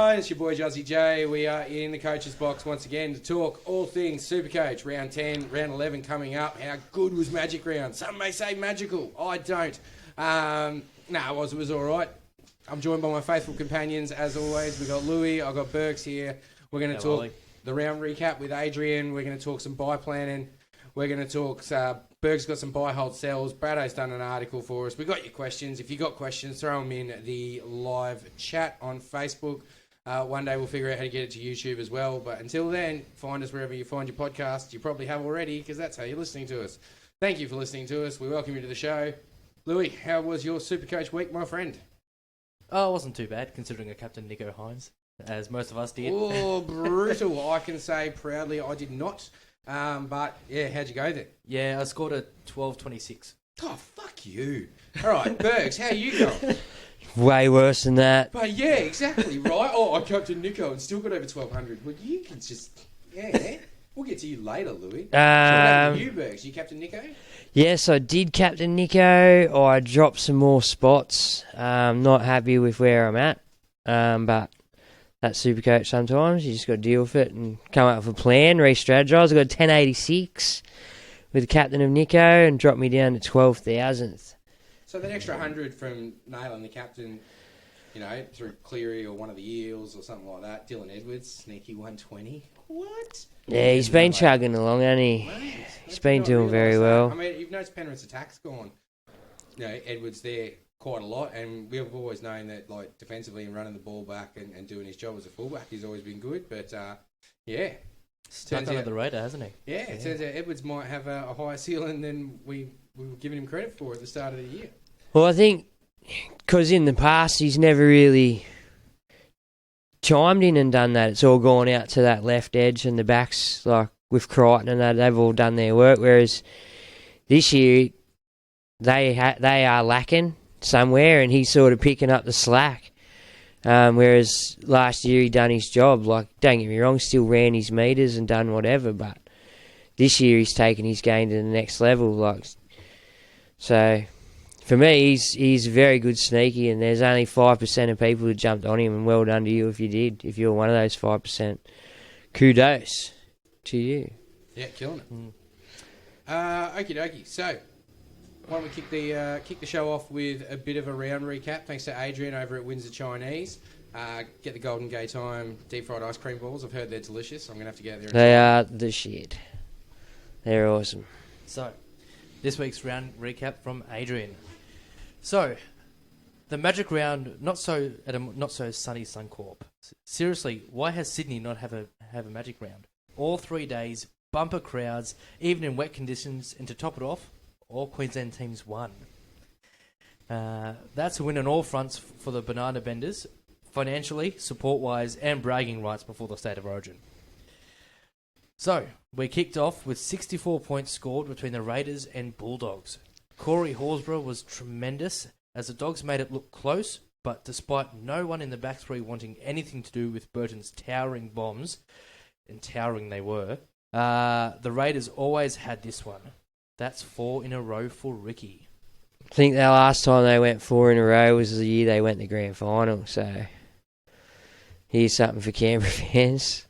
Hi, it's your boy Juzzy J. We are in the coach's box once again to talk all things Supercoach. Round 10, round 11 coming up. How good was Magic Round? Some may say magical. I don't. It was all right. I'm joined by my faithful companions as always. We've got Louis, I've got Burks here. We're going to talk the round recap with Adrian. We're going to talk some buy planning. We're going to talk... Berg's got some buy, hold, sells. Brado's done an article for us. We got your questions. If you got questions, throw them in the live chat on Facebook. One day we'll figure out how to get it to YouTube as well. But until then, find us wherever you find your podcast. You probably have already because that's how you're listening to us. Thank you for listening to us. We welcome you to the show. Louis, how was your Supercoach week, my friend? Oh, it wasn't too bad considering I captained Nico Hines, as most of us did. Oh, brutal. I can say proudly I did not. But, yeah, how'd you go then? Yeah, I scored a 12.26. Oh, fuck you. All right, Bergs, how you going? Way worse than that. But yeah, exactly, right? Oh, I captained Nico and still got over 1,200. Well, you can just... Yeah, we'll get to you later, Louis. So what happened to you, Bergs? You captained Nico? Yes, I did captain Nico. I dropped some more spots. Not happy with where I'm at. But that's Supercoach sometimes. You just got to deal with it and come up with a plan, re-strategise. I got 1086 with the captain of Nico and dropped me down to 12,000th. So that extra 100 from nailing the captain, you know, through Cleary or one of the Eels or something like that. Dylan Edwards, sneaky 120. What? Yeah, he's been chugging along, hasn't he? Mate, He's been doing very well. I mean, you've noticed Penrith's attack's gone. You know, Edwards there quite a lot, and we've always known that, like, defensively and running the ball back and doing his job as a fullback, he's always been good. But, yeah. Stuck under the radar, hasn't he? Yeah, it turns out Edwards might have a higher ceiling than we were giving him credit for at the start of the year. Well, I think because in the past he's never really chimed in and done that. It's all gone out to that left edge and the backs, like with Crichton and that, they've all done their work. Whereas this year they are lacking somewhere and he's sort of picking up the slack. Whereas last year he done his job. Like, don't get me wrong, still ran his meters and done whatever. But this year he's taken his game to the next level. Like, so... For me, he's a very good sneaky, and there's only 5% of people who jumped on him, and well done to you if you did. If you're one of those 5%, kudos to you. Yeah, killing it. Okie dokie. So, why don't we kick the show off with a bit of a round recap? Thanks to Adrian over at Windsor Chinese. Get the Golden Gay Time deep fried ice cream balls. I've heard they're delicious. I'm gonna have to get out there. And they are the shit. They're awesome. So, this week's round recap from Adrian. So, the Magic Round, not so sunny Suncorp. Seriously, why has Sydney not have a Magic Round? All 3 days, bumper crowds, even in wet conditions, and to top it off, all Queensland teams won. That's a win on all fronts for the Banana Benders, financially, support-wise, and bragging rights before the State of Origin. So, we kicked off with 64 points scored between the Raiders and Bulldogs. Corey Horsburgh was tremendous as the Dogs made it look close, but despite no one in the back three wanting anything to do with Burton's towering bombs, and towering they were, the Raiders always had this one. That's 4 in a row for Ricky. I think the last time they went 4 in a row was the year they went to the grand final, so here's something for Canberra fans.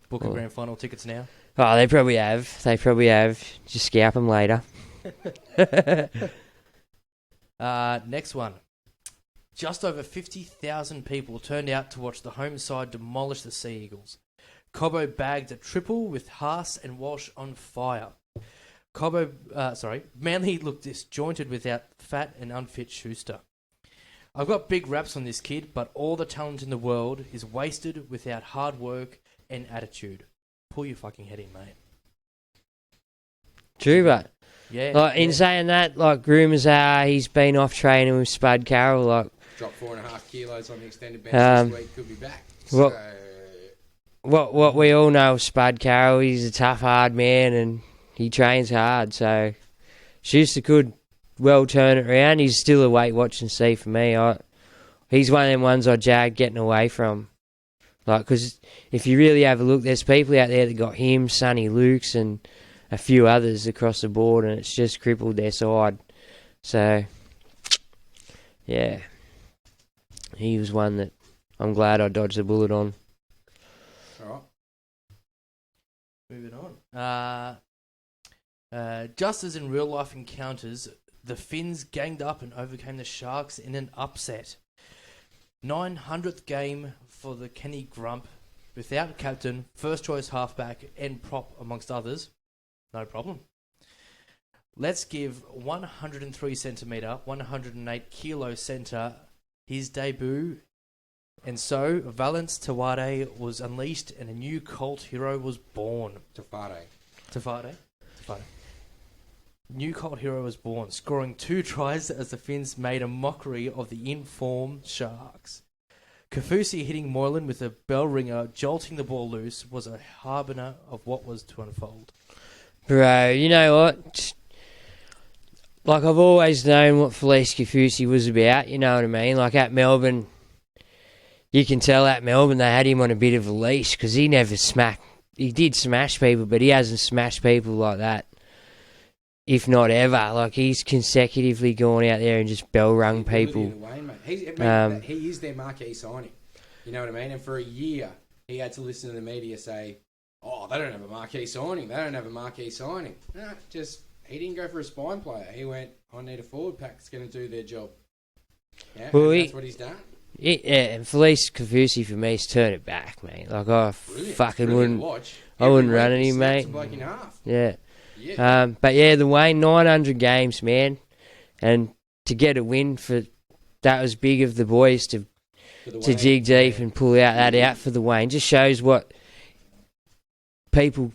Book a grand final tickets now? Oh, they probably have. Just scalp them later. Next one. Just over 50,000 people turned out to watch the home side demolish the Sea Eagles. Cobbo bagged a triple with Haas and Walsh on fire. Manly looked disjointed without fat and unfit Schuster. I've got big raps on this kid, but all the talent in the world is wasted without hard work and attitude. Pull your fucking head in, mate. True, but yeah. Like, in saying that, like, rumours are he's been off training with Spud Carroll. Like, dropped 4.5 kilos on the extended bench this week. Could be back. What we all know of Spud Carroll, he's a tough, hard man, and he trains hard. So Schuster could well turn it around. He's still a wait, watch, and see for me. He's one of them ones I jag getting away from. Like, because if you really have a look, there's people out there that got him, Sonny Lukes, and a few others across the board, and it's just crippled their side. So, yeah, he was one that I'm glad I dodged the bullet on. All right. Moving on. Just as in real life encounters, the Finns ganged up and overcame the Sharks in an upset. 900th game for the Kenny Grump, without captain, first choice halfback, and prop amongst others. No problem. Let's give 103 centimetre, 108 kilo centre his debut. And so, Valence Tawade was unleashed and a new cult hero was born. Tafade. New cult hero was born, scoring 2 tries as the Finns made a mockery of the in-form Sharks. Kafusi hitting Moylan with a bell ringer, jolting the ball loose, was a harbinger of what was to unfold. Bro, you know what? Like, I've always known what Felice Kafusi was about, you know what I mean? Like, at Melbourne, you can tell at Melbourne they had him on a bit of a leash because he never smacked. He did smash people, but he hasn't smashed people like that, if not ever. Like, he's consecutively gone out there and just bell-rung people. He is their marquee signing. You know what I mean? And for a year, he had to listen to the media say, oh, they don't have a marquee signing. No, he didn't go for a spine player. He went, I need a forward pack that's going to do their job. Yeah, well, that's what he's done. And Felice Kafusi, for me, is turn it back, mate. Like, I fucking wouldn't... I wouldn't run any, mate. Yeah. But yeah, the Wayne, 900 games, man. And to get a win that was big of the boys to dig deep and pull out for the Wayne. Just shows what people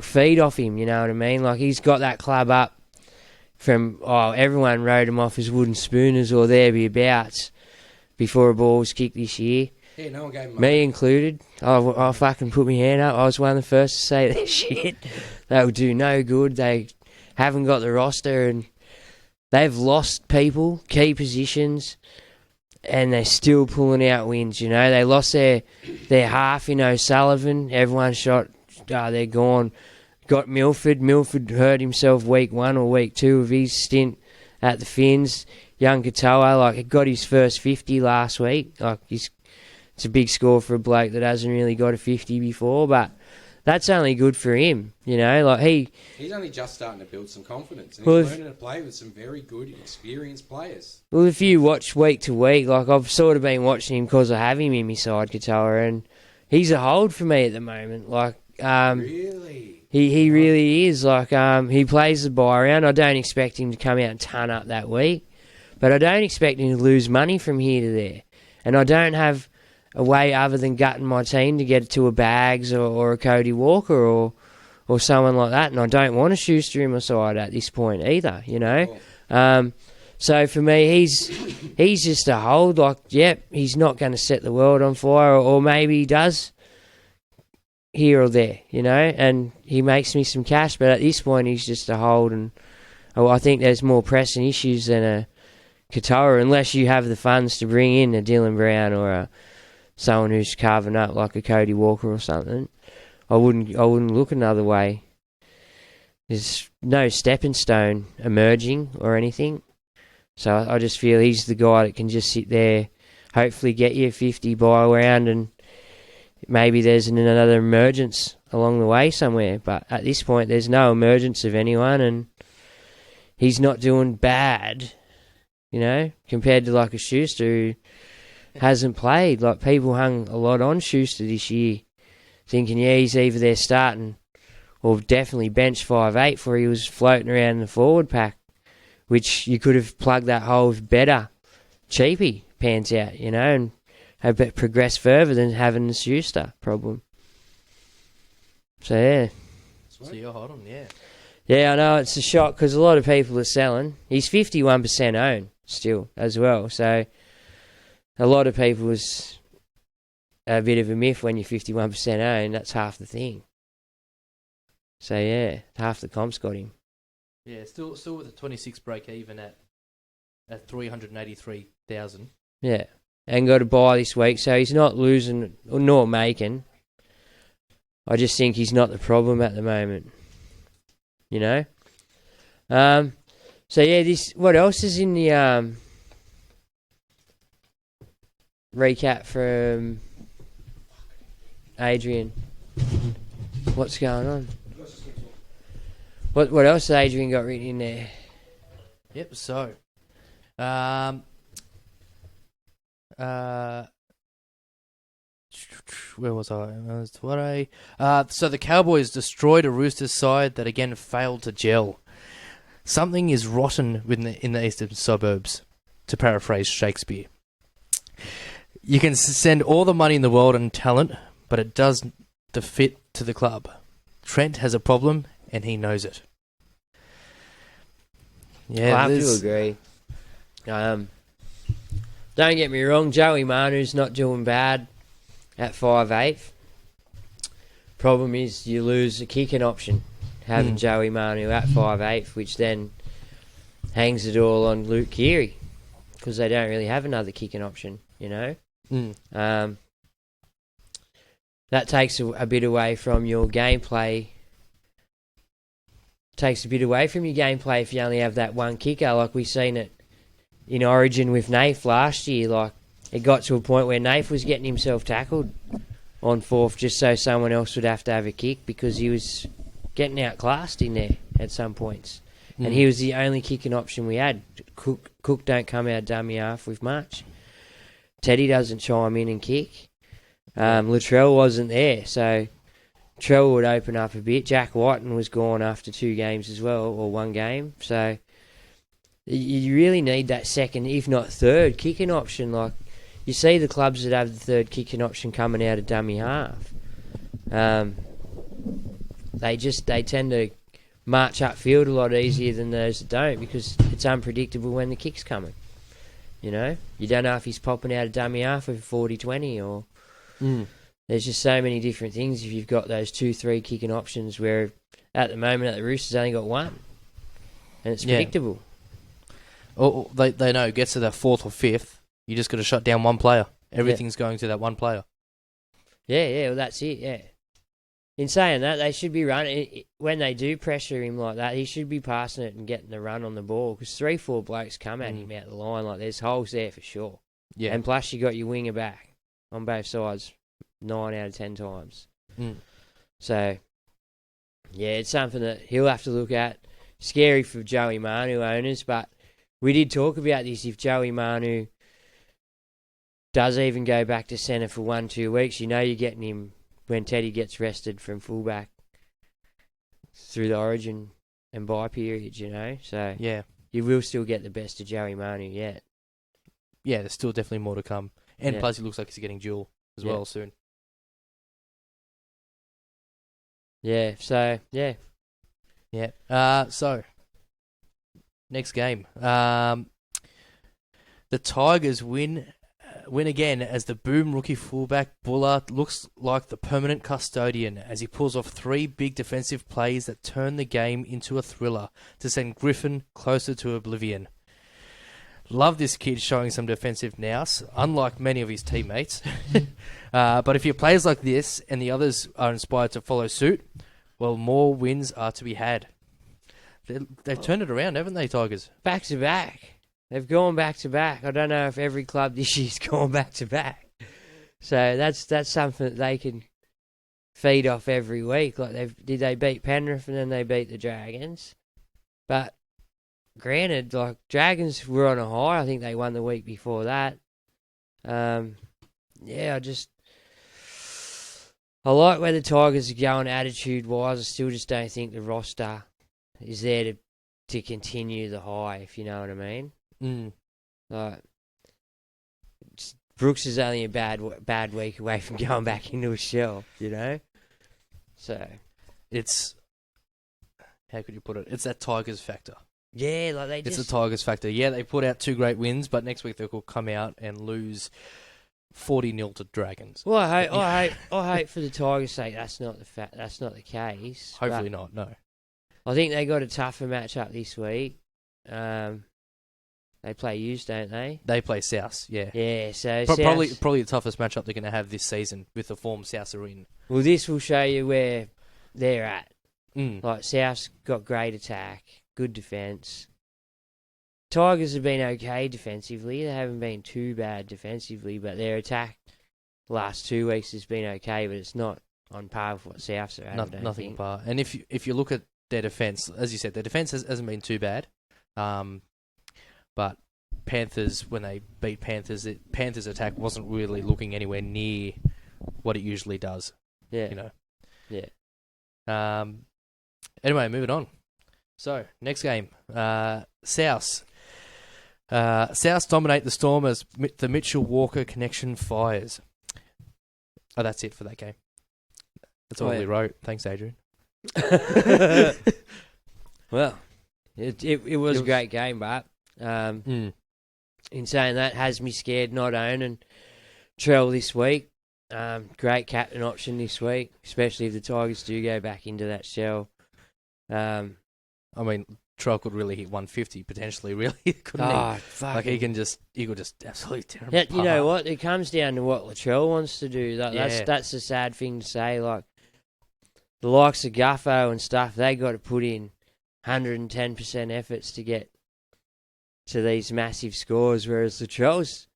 feed off him, you know what I mean? Like, he's got that club up from, everyone wrote him off as wooden spooners or thereabouts before a ball was kicked this year. Yeah, no one gave him me included. I fucking put my hand up. I was one of the first to say that shit. They will do no good. They haven't got the roster and they've lost people, key positions, and they're still pulling out wins, you know. They lost their half, Sullivan. Everyone shot, they're gone. Got Milford. Milford hurt himself week 1 or week 2 of his stint at the Finns. Young Katoa, got his first 50 last week. It's a big score for a bloke that hasn't really got a 50 before, but that's only good for him, He's only just starting to build some confidence, and he's learning to play with some very good, experienced players. Well, if you watch week to week, I've sort of been watching him because I have him in my side, Katoa, and he's a hold for me at the moment. Really? He really is. He plays the bye round. I don't expect him to come out and ton up that week, but I don't expect him to lose money from here to there, and I don't have a way other than gutting my team to get it to a Bags or a Cody Walker or someone like that, and I don't want a Schuster in my side at this point either, Cool. So for me, he's just a hold. He's not going to set the world on fire, or maybe he does here or there, and he makes me some cash, but at this point he's just a hold, and I think there's more pressing issues than a Katoa, unless you have the funds to bring in a Dylan Brown or someone who's carving up like a Cody Walker or something. I wouldn't look another way. There's no stepping stone emerging or anything. So I just feel he's the guy that can just sit there, hopefully get you a 50 bye round, and maybe there's another emergence along the way somewhere. But at this point, there's no emergence of anyone, and he's not doing bad, compared to a Schuster who hasn't played. People hung a lot on Schuster this year, thinking, he's either there starting or definitely bench 5'8" for he was floating around in the forward pack, which you could have plugged that hole with better, cheapy pants out, and have progressed further than having the Schuster problem. So, yeah. So you're hot on, yeah. Yeah, I know, it's a shock because a lot of people are selling. He's 51% owned still as well, so a lot of people was a bit of a myth when you're 51% owned. That's half the thing. So, yeah, half the comp's got him. Yeah, still with a 26 break even at 383,000. Yeah, and got a buy this week, so he's not losing nor making. I just think he's not the problem at the moment. So, yeah, what else is in the... recap from Adrian. What's going on? What else has Adrian got written in there? Yep. So, where was I? So the Cowboys destroyed a Roosters side that again failed to gel. Something is rotten in the eastern suburbs, to paraphrase Shakespeare. You can send all the money in the world and talent, but it doesn't fit to the club. Trent has a problem, and he knows it. Yeah, I have to agree. Don't get me wrong, Joey Manu's not doing bad at 5'8". Problem is you lose a kicking option having Joey Manu at 5'8", which then hangs it all on Luke Keary because they don't really have another kicking option, you know. That takes a bit away from your gameplay. Takes a bit away from your gameplay if you only have that one kicker, like we seen it in Origin with Nath last year. Like it got to a point where Nath was getting himself tackled on fourth just so someone else would have to have a kick because he was getting outclassed in there at some points. And he was the only kicking option we had. Cook don't come out dummy half with much. Teddy doesn't chime in and kick. Latrell wasn't there, so Trell would open up a bit. Jack Whiten was gone after 2 games as well, or 1 game. So you really need that second, if not third, kicking option. Like you see the clubs that have the third kicking option coming out of dummy half. They tend to march upfield a lot easier than those that don't because it's unpredictable when the kick's coming. You know, you don't know if he's popping out of dummy half with 40-20 or. There's just so many different things if you've got those 2-3 kicking options where at the moment at the Roosters only got 1 and it's predictable. Oh, they know it gets to that 4th or 5th, you just got to shut down one player. Everything's going to that one player. Yeah, well that's it, yeah. In saying that, they should be running, when they do pressure him like that, he should be passing it and getting the run on the ball because 3-4 blokes come at him out the line, like there's holes there for sure. Yeah. And plus you got your winger back on both sides 9 out of 10 times. So, yeah, it's something that he'll have to look at. Scary for Joey Manu owners, but we did talk about this. If Joey Manu does even go back to centre for 1-2 weeks, you know you're getting him when Teddy gets rested from fullback through the Origin and bye periods, you know. So, yeah, you will still get the best of Joey Manu yet. Yeah, there's still definitely more to come. And plus, he looks like he's getting dual as well soon. Yeah, so, yeah. Yeah. So, next game. The Tigers win again as the boom rookie fullback Bullard looks like the permanent custodian as he pulls off 3 big defensive plays that turn the game into a thriller to send Griffin closer to oblivion. Love this kid showing some defensive nous, unlike many of his teammates. But if he plays like this and the others are inspired to follow suit, well, more wins are to be had. They've turned it around, haven't they, Tigers? Back to back. They've gone back to back. I don't know if every club this year's gone back to back. So that's something that they can feed off every week. Like they beat Penrith and then they beat the Dragons. But granted, like Dragons were on a high. I think they won the week before that. I like where the Tigers are going attitude-wise. I still just don't think the roster is there to continue the high, if you know what I mean. Like, Brooks is only a bad week away from going back into a shell, you know? So, it's... How could you put it? It's that Tigers factor. Yeah, like It's the Tigers factor. Yeah, they put out 2 great wins, but next week they'll come out and lose 40-0 to Dragons. Well, I hope for the Tigers' sake that's not the case. Hopefully not. No. I think they got a tougher matchup this week. They play Eels, don't they? They play South. Yeah. Yeah. So probably the toughest matchup they're going to have this season with the form South are in. Well, this will show you where they're at. Mm. Like South's got great attack, good defence. Tigers have been okay defensively. They haven't been too bad defensively, but their attack last 2 weeks has been okay, but it's not on par with what Souths are at. Nothing on par. And if you look at their defence, as you said, their defence hasn't been too bad. But Panthers, when they beat Panthers, Panthers' attack wasn't really looking anywhere near what it usually does. Yeah. You know. Yeah. Anyway, moving on. So, next game. Souths. Souths dominate the Storm as the Mitchell Walker connection fires. Oh, that's it for that game. That's all we wrote. Thanks, Adrian. Well, it was a great game, but in saying that, has me scared not owning Trell this week. Great captain option this week, especially if the Tigers do go back into that shell. I mean, Trell could really hit 150 potentially, really, couldn't he? Like he could just absolutely tear him apart. You know what? It comes down to what Latrell wants to do. That's a sad thing to say. Like the likes of Guffo and stuff, they got to put in 110% efforts to get to these massive scores, whereas Latrell's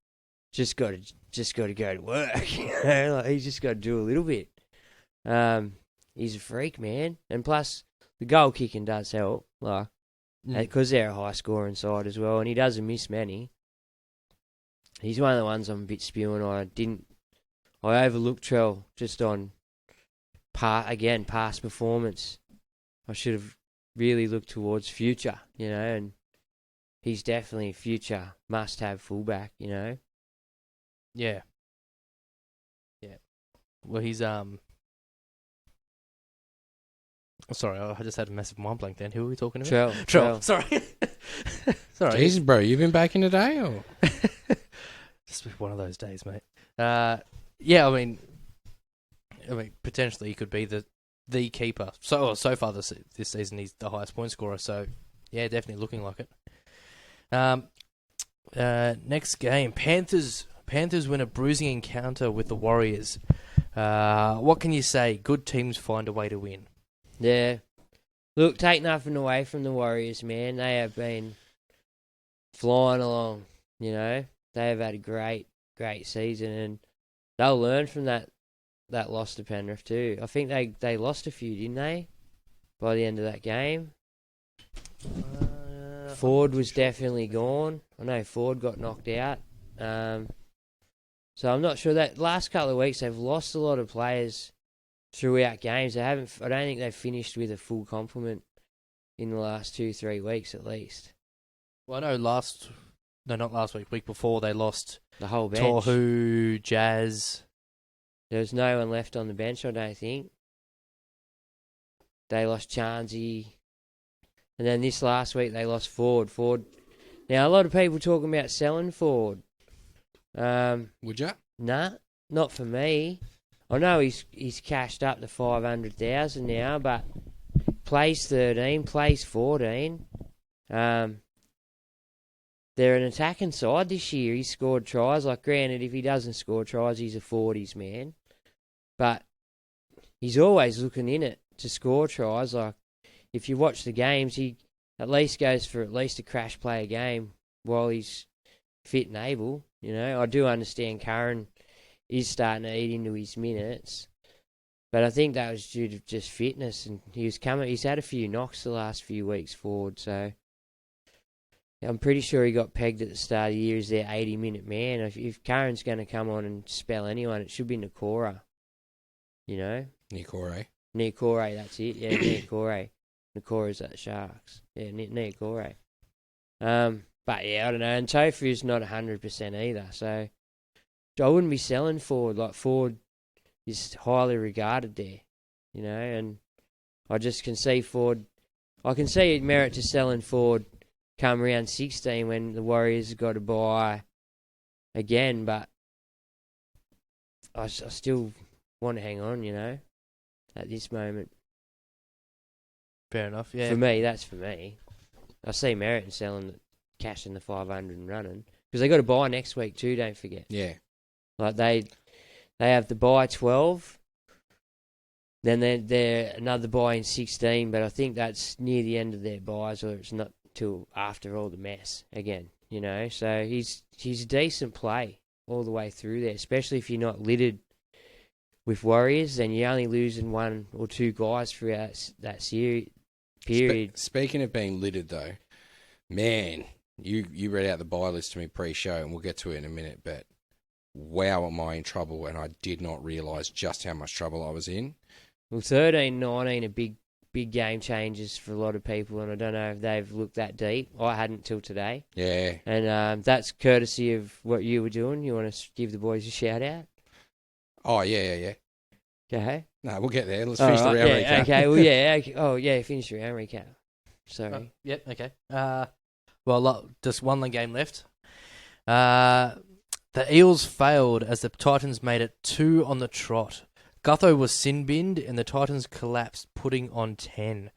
just got to go to work. You know, like he's just got to do a little bit. He's a freak, man, and plus the goal kicking does help, like because they're a high scoring side as well, and he doesn't miss many. He's one of the ones I'm a bit spewing. I overlooked Trell just on past performance. I should have really looked towards future, you know, and he's definitely a future must-have fullback, you know. Yeah. Well, he's sorry, I just had a massive mind blank then. Who are we talking about? Trell. Sorry. Sorry. Jesus, bro, you been back in today or? Just one of those days, mate. Yeah, I mean, potentially he could be the keeper. So far this season, he's the highest point scorer. So yeah, definitely looking like it. Next game, Panthers win a bruising encounter with the Warriors. What can you say? Good teams find a way to win. Yeah. Look, take nothing away from the Warriors, man. They have been flying along, you know. They have had a great season, and they'll learn from that loss to Penrith too. I think they lost a few, didn't they, by the end of that game? Ford was definitely gone. I know Ford got knocked out. So I'm not sure. That last couple of weeks they've lost a lot of players throughout games. I don't think they've finished with a full complement in the last 2-3 weeks at least. Well, I know not last week. Week before they lost the whole bench. Tohu, Jazz. There was no one left on the bench, I don't think. They lost Chansey. And then this last week they lost Ford. Now, a lot of people talking about selling Ford. Would you? Nah, not for me. I know he's cashed up to 500,000 now, but plays 13, plays 14. They're an attacking side this year. He scored tries. Like, granted, if he doesn't score tries, he's a 40s man. But he's always looking in it to score tries. Like, if you watch the games, he at least goes for at least a crash play a game while he's fit and able. You know, I do understand Curran is starting to eat into his minutes, but I think that was due to just fitness, and he's had a few knocks the last few weeks forward, so I'm pretty sure he got pegged at the start of the year as their 80-minute man. If Curran's going to come on and spell anyone, it should be Nakora. You know? Nikore, that's it. Yeah, Nikore. Nakora's at the Sharks. Yeah, Nikore. But yeah, I don't know. And Tofu's not 100% either, so I wouldn't be selling Ford. Like, Ford is highly regarded there, you know, and I just can see Ford. I can see merit to selling Ford come round 16 when the Warriors have got to buy again, but I still want to hang on, you know, at this moment. Fair enough, yeah. For me, that's for me. I see merit in selling, cashing the 500 and running, because they got to buy next week too, don't forget. Yeah. Like, they have the buy 12, then they're another buy in 16, but I think that's near the end of their buys, or it's not till after all the mess again, you know. So he's a decent play all the way through there, especially if you're not littered with Warriors, then you're only losing one or two guys throughout that series period. Speaking of being littered, though, man, you read out the buy list to me pre-show, and we'll get to it in a minute, but wow, am I in trouble, and I did not realise just how much trouble I was in. Well, 13-19 are big game changers for a lot of people, and I don't know if they've looked that deep. I hadn't till today. Yeah. And that's courtesy of what you were doing. You want to give the boys a shout-out? Oh, yeah. Okay. No, we'll get there. Let's finish the round recap. Okay, well, yeah. Okay. Oh, yeah, finish the round recap. Sorry. Yep, okay. Well, just one game left. The Eels failed as the Titans made it 2 on the trot. Gutho was sin-binned and the Titans collapsed, putting on 10.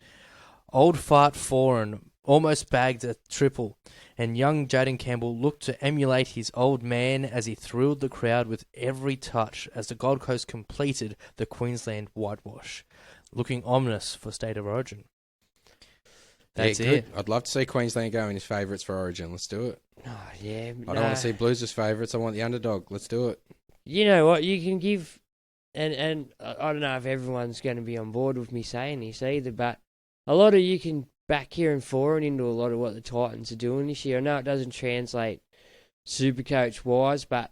Old Fart Foreign almost bagged a triple, and young Jaden Campbell looked to emulate his old man as he thrilled the crowd with every touch as the Gold Coast completed the Queensland whitewash, looking ominous for State of Origin. That's it. I'd love to see Queensland going as favourites for Origin. Let's do it. Oh, yeah. I don't want to see Blues as favourites. I want the underdog. Let's do it. You know what? You can give... And I don't know if everyone's going to be on board with me saying this either, but a lot of you can back Kieran Foran into a lot of what the Titans are doing this year. I know it doesn't translate Supercoach-wise, but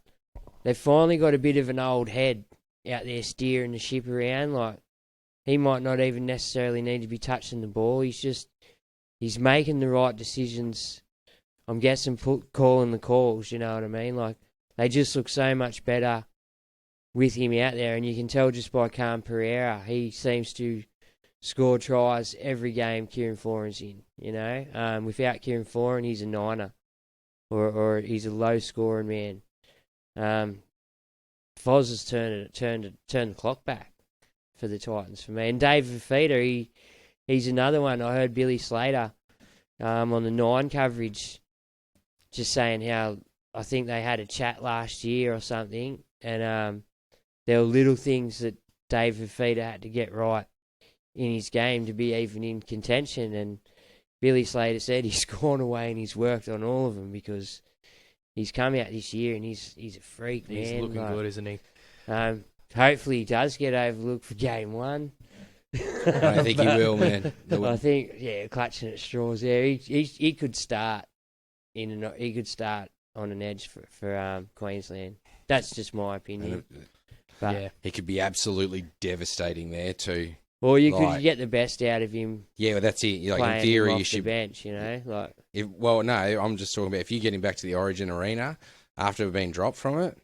they've finally got a bit of an old head out there steering the ship around. Like, he might not even necessarily need to be touching the ball. He's making the right decisions. I'm guessing calling the calls, you know what I mean? Like, they just look so much better with him out there, and you can tell just by Cam Pereira, he seems to score tries every game Kieran Foran's in, you know. Without Kieran Foran, he's a niner, or he's a low-scoring man. Foz has turned the clock back for the Titans for me. And David Fifita, he's another one. I heard Billy Slater on the 9 coverage just saying how I think they had a chat last year or something, and there were little things that David Fifita had to get right in his game to be even in contention. And Billy Slater said he's gone away and he's worked on all of them because he's come out this year and he's a freak, man. He's looking good, isn't he? Hopefully he does get overlooked for game 1. I think he will, man. I think, clutching at straws there. He could start he could start on an edge for Queensland. That's just my opinion. But, yeah, he could be absolutely devastating there too. Or you could get the best out of him. Yeah, well, that's it. Like, in theory, you should bench, you know. Like, no, I'm just talking about if you get him back to the Origin arena after being dropped from it.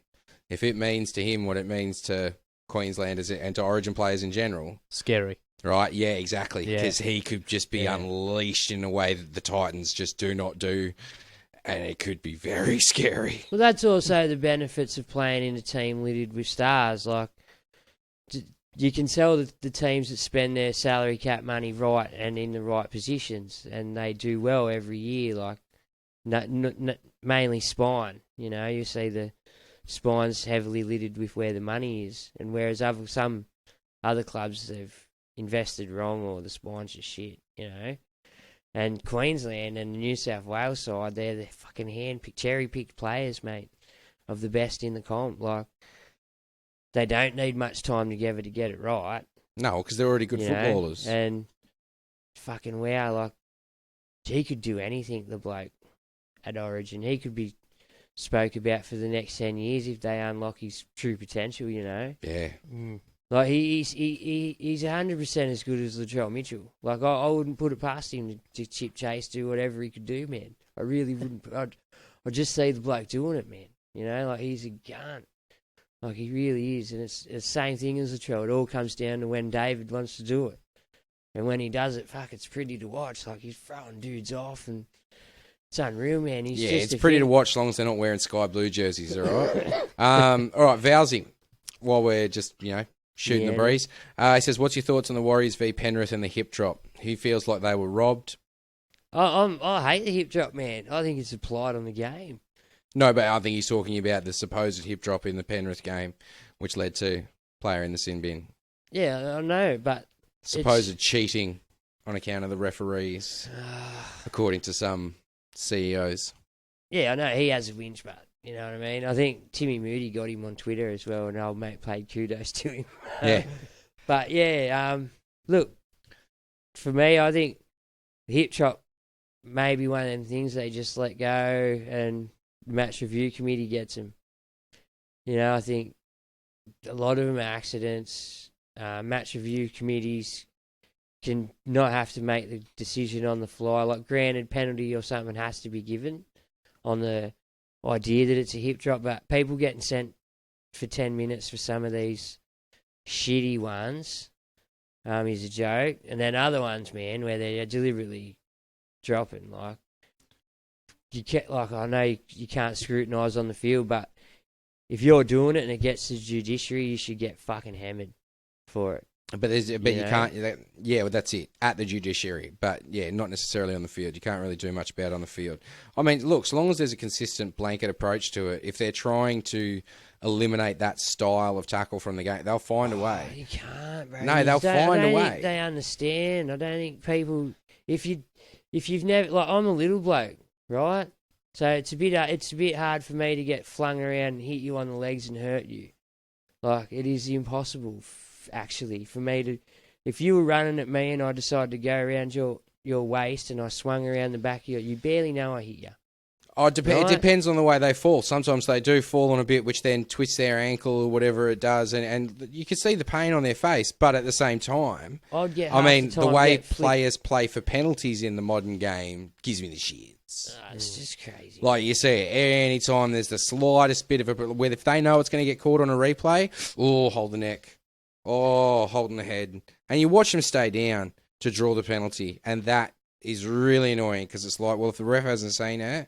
If it means to him what it means to Queenslanders and to Origin players in general, scary. Right? Yeah, exactly. Because he could just be unleashed in a way that the Titans just do not do. And it could be very scary. Well, that's also the benefits of playing in a team littered with stars. Like, you can tell the teams that spend their salary cap money right and in the right positions, and they do well every year. Like, mainly spine. You know, you see the spine's heavily littered with where the money is, and whereas some other clubs they've invested wrong or the spine's just shit. You know. And Queensland and the New South Wales side, they're the fucking cherry-picked players, mate, of the best in the comp. Like, they don't need much time together to get it right. No, because they're already good footballers. And fucking wow, like, he could do anything, the bloke, at Origin. He could be spoke about for the next 10 years if they unlock his true potential, you know? Yeah. Like, he's 100% as good as Latrell Mitchell. Like, I wouldn't put it past him to chip chase, do whatever he could do, man. I really wouldn't. I'd just see the bloke doing it, man. You know, like, he's a gun. Like, he really is. And it's the same thing as Latrell. It all comes down to when David wants to do it. And when he does it, fuck, it's pretty to watch. Like, he's throwing dudes off and it's unreal, man. It's pretty to watch as long as they're not wearing sky blue jerseys, all right? All right, Vowsy, while we're just, shooting the breeze. He says, what's your thoughts on the Warriors v Penrith and the hip drop? He feels like they were robbed. I hate the hip drop, man. I think it's applied on the game. No, but I think he's talking about the supposed hip drop in the Penrith game, which led to player in the sin bin. Yeah, I know, but... Supposed cheating on account of the referees, according to some CEOs. Yeah, I know he has a whinge, but you know what I mean? I think Timmy Moody got him on Twitter as well, and old mate played kudos to him. Yeah. But yeah, look, for me, I think the hip chop may be one of them things they just let go and the match review committee gets them. You know, I think a lot of them are accidents. Match review committees can not have to make the decision on the fly. Like, granted, penalty or something has to be given on the idea that it's a hip drop, but people getting sent for 10 minutes for some of these shitty ones is a joke. And then other ones, man, where they're deliberately dropping. Like, you can't, like, I know you can't scrutinise on the field, but if you're doing it and it gets to the judiciary, you should get fucking hammered for it. But you can't. Yeah, well, that's it at the judiciary. But yeah, not necessarily on the field. You can't really do much about it on the field. I mean, look, as long as there's a consistent blanket approach to it, if they're trying to eliminate that style of tackle from the game, they'll find a way. You can't, bro. No, they'll find a way. Think they understand. I don't think people. If you've never, like, I'm a little bloke, right? So it's a bit hard for me to get flung around and hit you on the legs and hurt you. Like, it is impossible. Actually, for me to, if you were running at me and I decided to go around your waist and I swung around the back of you barely know I hit you. Oh, it depends on the way they fall. Sometimes they do fall on a bit, which then twists their ankle or whatever it does, and you can see the pain on their face. But at the same time, the way players play for penalties in the modern game gives me the shits. It's just crazy. Like you see, anytime there's the slightest bit of where if they know it's going to get caught on a replay, hold the neck. Oh, holding the head. And you watch them stay down to draw the penalty. And that is really annoying because it's like, well, if the ref hasn't seen that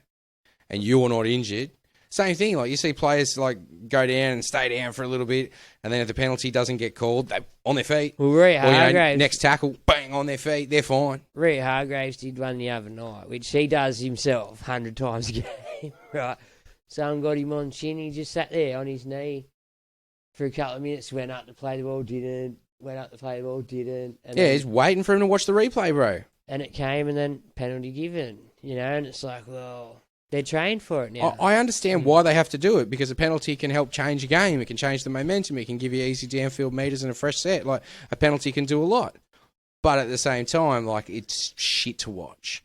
and you're not injured, same thing. Like, you see players like go down and stay down for a little bit. And then if the penalty doesn't get called, they're on their feet. Well, Hargraves, next tackle, bang, on their feet. They're fine. Rhett Hargraves did one the other night, which he does himself 100 times a game, right? Someone got him on chin. He just sat there on his knee for a couple of minutes, went up to play the ball, didn't. Went up to play the ball, didn't. And yeah, he's waiting for him to watch the replay, bro. And it came, and then penalty given, you know, and it's like, well, they're trained for it now. I understand why they have to do it, because a penalty can help change a game. It can change the momentum. It can give you easy downfield meters and a fresh set. Like, a penalty can do a lot. But at the same time, like, it's shit to watch.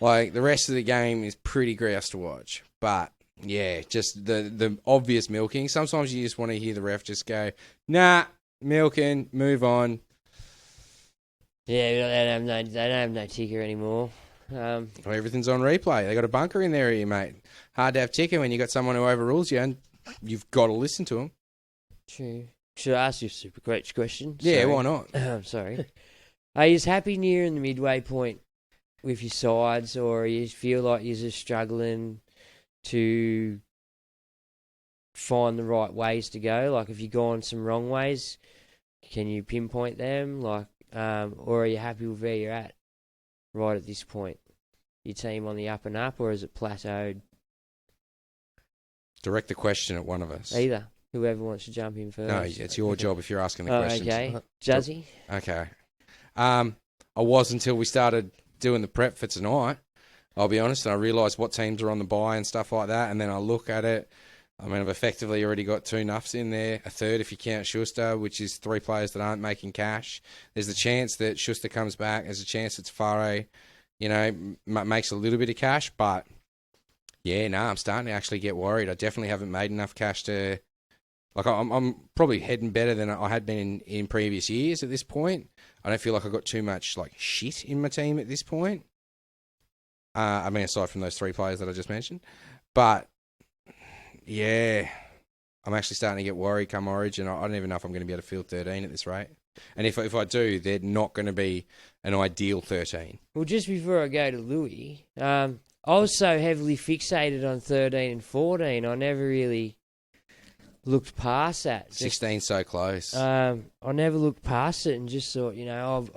Like, the rest of the game is pretty grouse to watch. But yeah, just the obvious milking. Sometimes you just want to hear the ref just go, nah, milking, move on. Yeah, they don't have no ticker anymore. Everything's on replay. They got a bunker in there here, mate. Hard to have ticker when you got someone who overrules you, and you've got to listen to them. True. Should I ask you a super coach question? Yeah, why not? I'm sorry. Are you happy near in the midway point with your sides, or you feel like you're just struggling to find the right ways to go? Like, if you've gone some wrong ways, can you pinpoint them? Like, or are you happy with where you're at right at this point? Your team on the up and up, or is it plateaued? Direct the question at one of us. Either. Whoever wants to jump in first. No, it's your job if you're asking the questions. Okay. Juzzy? Okay. I was until we started doing the prep for tonight. I'll be honest, and I realised what teams are on the bye and stuff like that, and then I look at it. I mean, I've effectively already got 2 nuffs in there, a third if you count Schuster, which is 3 players that aren't making cash. There's the chance that Schuster comes back. There's a chance that Fare, makes a little bit of cash, but yeah, I'm starting to actually get worried. I definitely haven't made enough cash to... Like, I'm probably heading better than I had been in previous years at this point. I don't feel like I've got too much, like, shit in my team at this point. I mean, aside from those 3 players that I just mentioned. But, yeah, I'm actually starting to get worried come Origin. I don't even know if I'm going to be able to field 13 at this rate. And if I do, they're not going to be an ideal 13. Well, just before I go to Louis, I was so heavily fixated on 13 and 14, I never really looked past that. 16 so close. I never looked past it and just thought,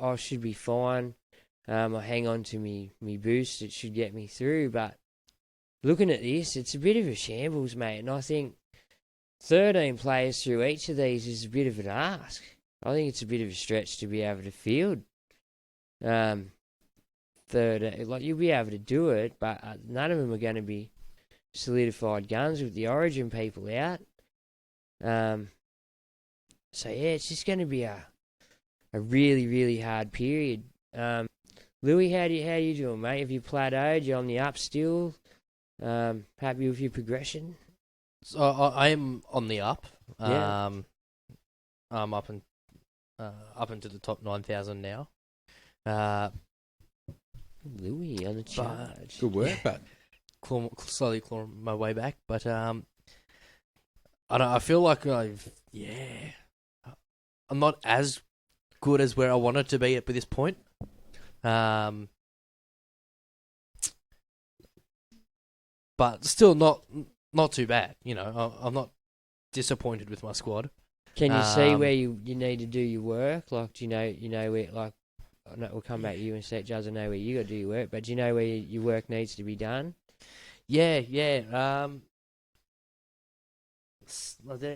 I should be fine. I hang on to me boost. It should get me through. But looking at this, it's a bit of a shambles, mate. And I think 13 players through each of these is a bit of an ask. I think it's a bit of a stretch to be able to field third. Like you'll be able to do it, but none of them are going to be solidified guns with the Origin people out. So yeah, it's just going to be a really, really hard period. Louis, how you doing, mate? Have you plateaued? You on the up still? Happy with your progression? So I am on the up. Yeah. I'm up into the top 9,000 now. Louis on the charge. Good work, but Slowly clawing my way back, but I feel like I'm not as good as where I wanted to be at this point. But still not too bad. You know, I'm not disappointed with my squad. Can you see where you need to do your work? Like, do you know where, like, we'll come back to you in a sec, Jazz, I know where you got to do your work, but do you know where your work needs to be done? Yeah.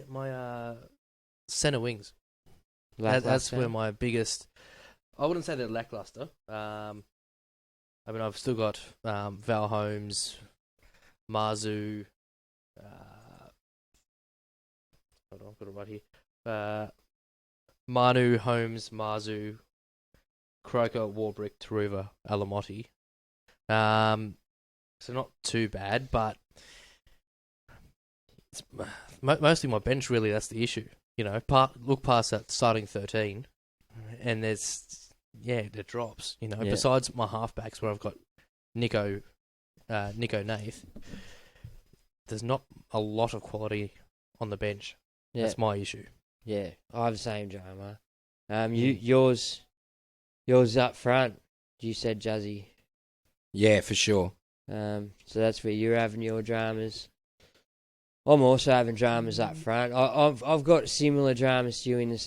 My centre wings. That's where my biggest. I wouldn't say they're lackluster. I mean, I've still got Val Holmes, Marzu. Hold on, I've got it right here. Manu, Holmes, Marzu, Croker, Warbrick, Taruva, Alamotti. So not too bad, but it's mostly my bench, really, that's the issue. You know, look past that starting 13, and there drops. You know, besides my halfbacks where I've got Nico Nath, there's not a lot of quality on the bench. Yeah. That's my issue. Yeah, I have the same drama. Yours up front. You said Juzzy. Yeah, for sure. So that's where you're having your dramas. I'm also having dramas up front. I've got similar dramas to you in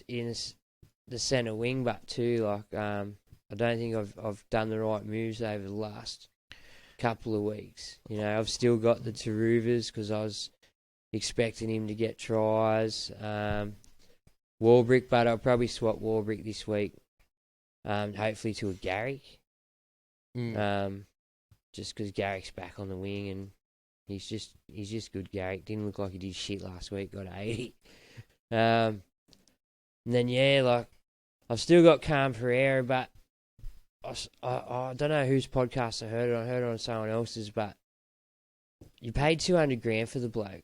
the centre wing back too. Like I don't think I've done the right moves over the last couple of weeks. You know, I've still got the Taruvas because I was expecting him to get tries. Warbrick, but I'll probably swap Warbrick this week. Hopefully to a Garrick. Just because Garrick's back on the wing and he's just good. Garrick didn't look like he did shit last week. Got 80. And then like I've still got Cam Pereira, but I don't know whose podcast I heard it on. I heard it on someone else's, but you paid $200,000 for the bloke.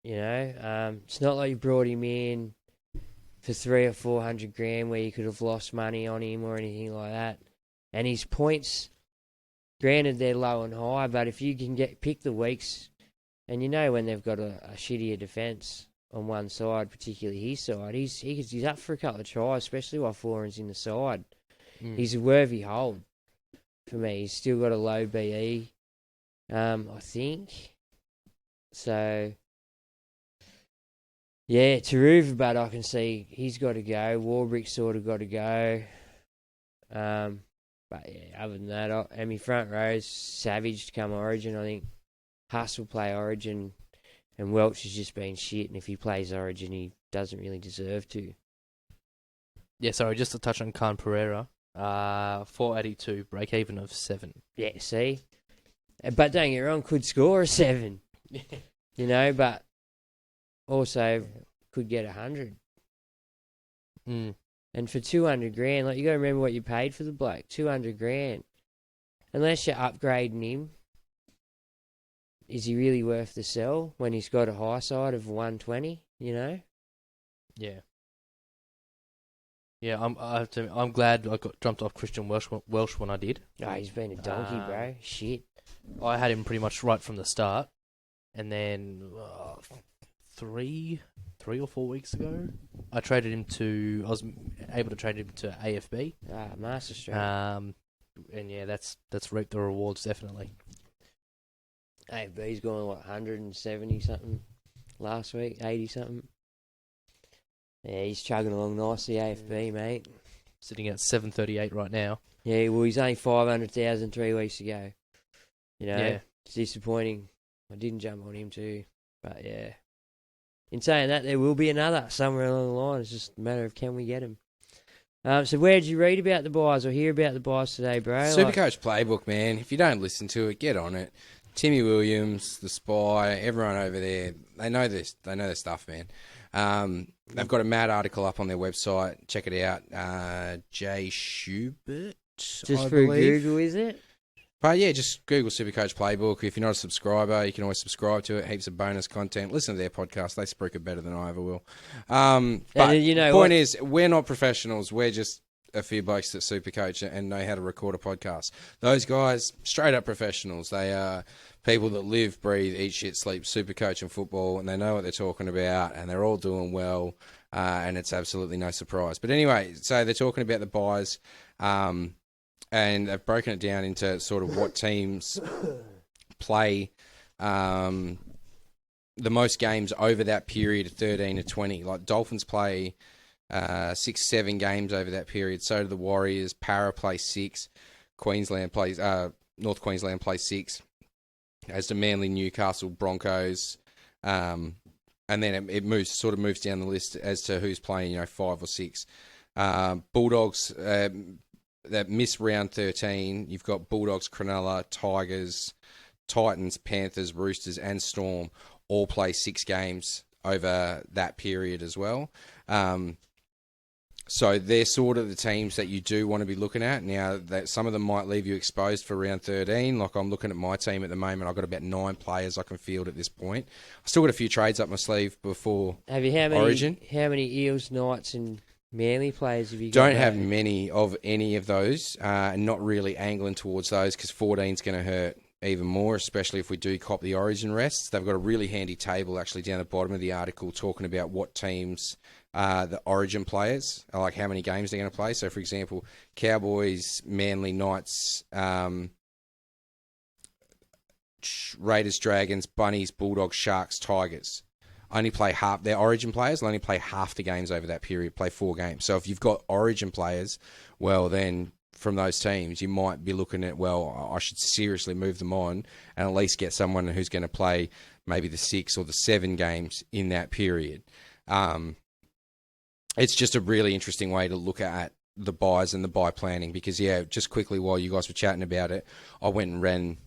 You know, it's not like you brought him in for $300,000 or $400,000 where you could have lost money on him or anything like that. And his points, granted they're low and high, but if you can pick the weeks, and you know when they've got a shittier defence on one side, particularly his side, he's up for a couple of tries, especially while Foran's in the side. He's a worthy hold for me. He's still got a low BE, I think. So, yeah, Taruva, but I can see he's got to go. Warbrick sort of got to go. But yeah, other than that, and my front row's savage to come Origin. I think Huss will play Origin, and Welch has just been shit. And if he plays Origin, he doesn't really deserve to. Yeah, sorry, just to touch on Khan Pereira. 482, break even of 7. Yeah, see? But don't get me wrong, could score a 7. You know, but also could get 100. And for $200,000, like you got to remember what you paid for the bloke. $200,000. Unless you're upgrading him, is he really worth the sell when he's got a high side of 120? You know? Yeah. Yeah, I'm glad I got jumped off Christian Welsh when I did. Oh, he's been a donkey, bro. Shit. I had him pretty much right from the start, and then 3 or 4 weeks ago, I was able to trade him to AFB. Master Stroke. And yeah, that's reaped the rewards definitely. AFB's going 170 something last week, 80 something. Yeah, he's chugging along nicely, AFB, mate. Sitting at 738 right now. Yeah, well, he's only 500,000 3 weeks ago. You know, yeah. It's disappointing. I didn't jump on him too, but yeah. In saying that, there will be another somewhere along the line. It's just a matter of can we get him. So where did you read about the buys or hear about the buys today, bro? Supercoach Playbook, man. If you don't listen to it, get on it. Timmy Williams, the Spy, everyone over there, they know this. They know their stuff, man. They've got a mad article up on their website. Check it out. Jay Schubert, Just I through believe. Google, is it? But yeah, just Google Supercoach Playbook. If you're not a subscriber, you can always subscribe to it. Heaps of bonus content. Listen to their podcast. They speak it better than I ever will. But you know the point what? is, we're not professionals. We're just a few blokes that Supercoach and know how to record a podcast. Those guys, straight up professionals. They are people that live, breathe, eat shit, sleep Supercoach and football, and they know what they're talking about, and they're all doing well, and it's absolutely no surprise. But anyway, so they're talking about the buys. And they've broken it down into sort of what teams play the most games over that period of 13 to 20. Like Dolphins play 6-7 games over that period. So do the Warriors. Para play 6. Queensland plays North Queensland plays 6. As do Manly, Newcastle, Broncos, and then it moves down the list as to who's playing 5 or 6. Bulldogs. That miss round 13, you've got Bulldogs, Cronulla, Tigers, Titans, Panthers, Roosters, and Storm all play 6 games over that period as well. So they're sort of the teams that you do want to be looking at. Now, that some of them might leave you exposed for round 13. Like I'm looking at my team at the moment. I've got about 9 players I can field at this point. I've still got a few trades up my sleeve before Origin. How many Eels, Knights, and Manly players have you got? Don't have many of any of those, and not really angling towards those because 14's going to hurt even more, especially if we do cop the Origin rests. They've got a really handy table actually down the bottom of the article talking about what teams the Origin players are, like how many games they're going to play. So, for example, Cowboys, Manly, Knights, Raiders, Dragons, Bunnies, Bulldogs, Sharks, Tigers. Only play half. Their Origin players will only play half the games over that period, play 4 games. So if you've got Origin players, well, then from those teams, you might be looking at, well, I should seriously move them on and at least get someone who's going to play maybe the 6 or the 7 games in that period. It's just a really interesting way to look at the buys and the buy planning because, yeah, just quickly while you guys were chatting about it, I went and ran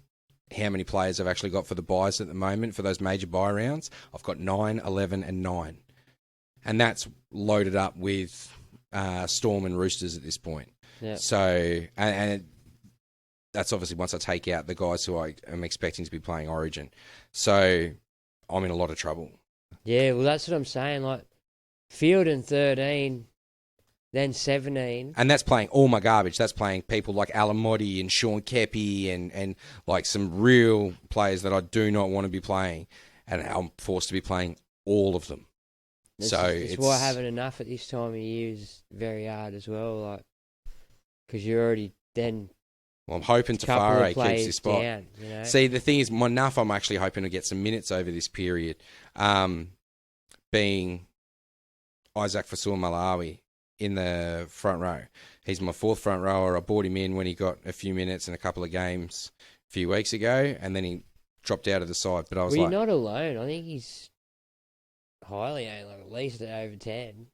how many players I've actually got for the buys at the moment for those major buy rounds. I've got 9, 11, and 9. And that's loaded up with Storm and Roosters at this point. Yeah. So, and that's obviously once I take out the guys who I am expecting to be playing Origin. So, I'm in a lot of trouble. Yeah, well, that's what I'm saying. Like, field in 13, then 17. And that's playing all my garbage. That's playing people like Alamotti and Sean Kepi and like some real players that I do not want to be playing. And I'm forced to be playing all of them. It's why having enough at this time of year is very hard as well. Like, because you're already then. Well, I'm hoping Tafare keeps his spot. Down, you know? See, the thing is, my Nuff, I'm actually hoping to get some minutes over this period. Being Isaac Fasua-Malawi in the front row. He's my 4th front rower. I brought him in when he got a few minutes in a couple of games a few weeks ago, and then he dropped out of the side. But I was you're not alone. I think he's highly owned, like at least over 10.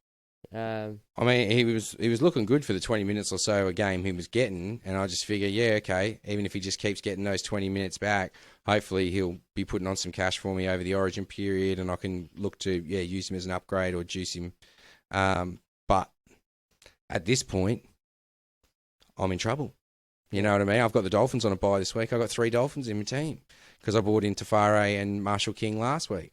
I mean, he was looking good for the 20 minutes or so a game he was getting, and I just figure, yeah, okay, even if he just keeps getting those 20 minutes back, hopefully he'll be putting on some cash for me over the Origin period, and I can look to, use him as an upgrade or juice him. But at this point, I'm in trouble. You know what I mean? I've got the Dolphins on a bye this week. I've got 3 Dolphins in my team because I bought in Tafare and Marshall King last week.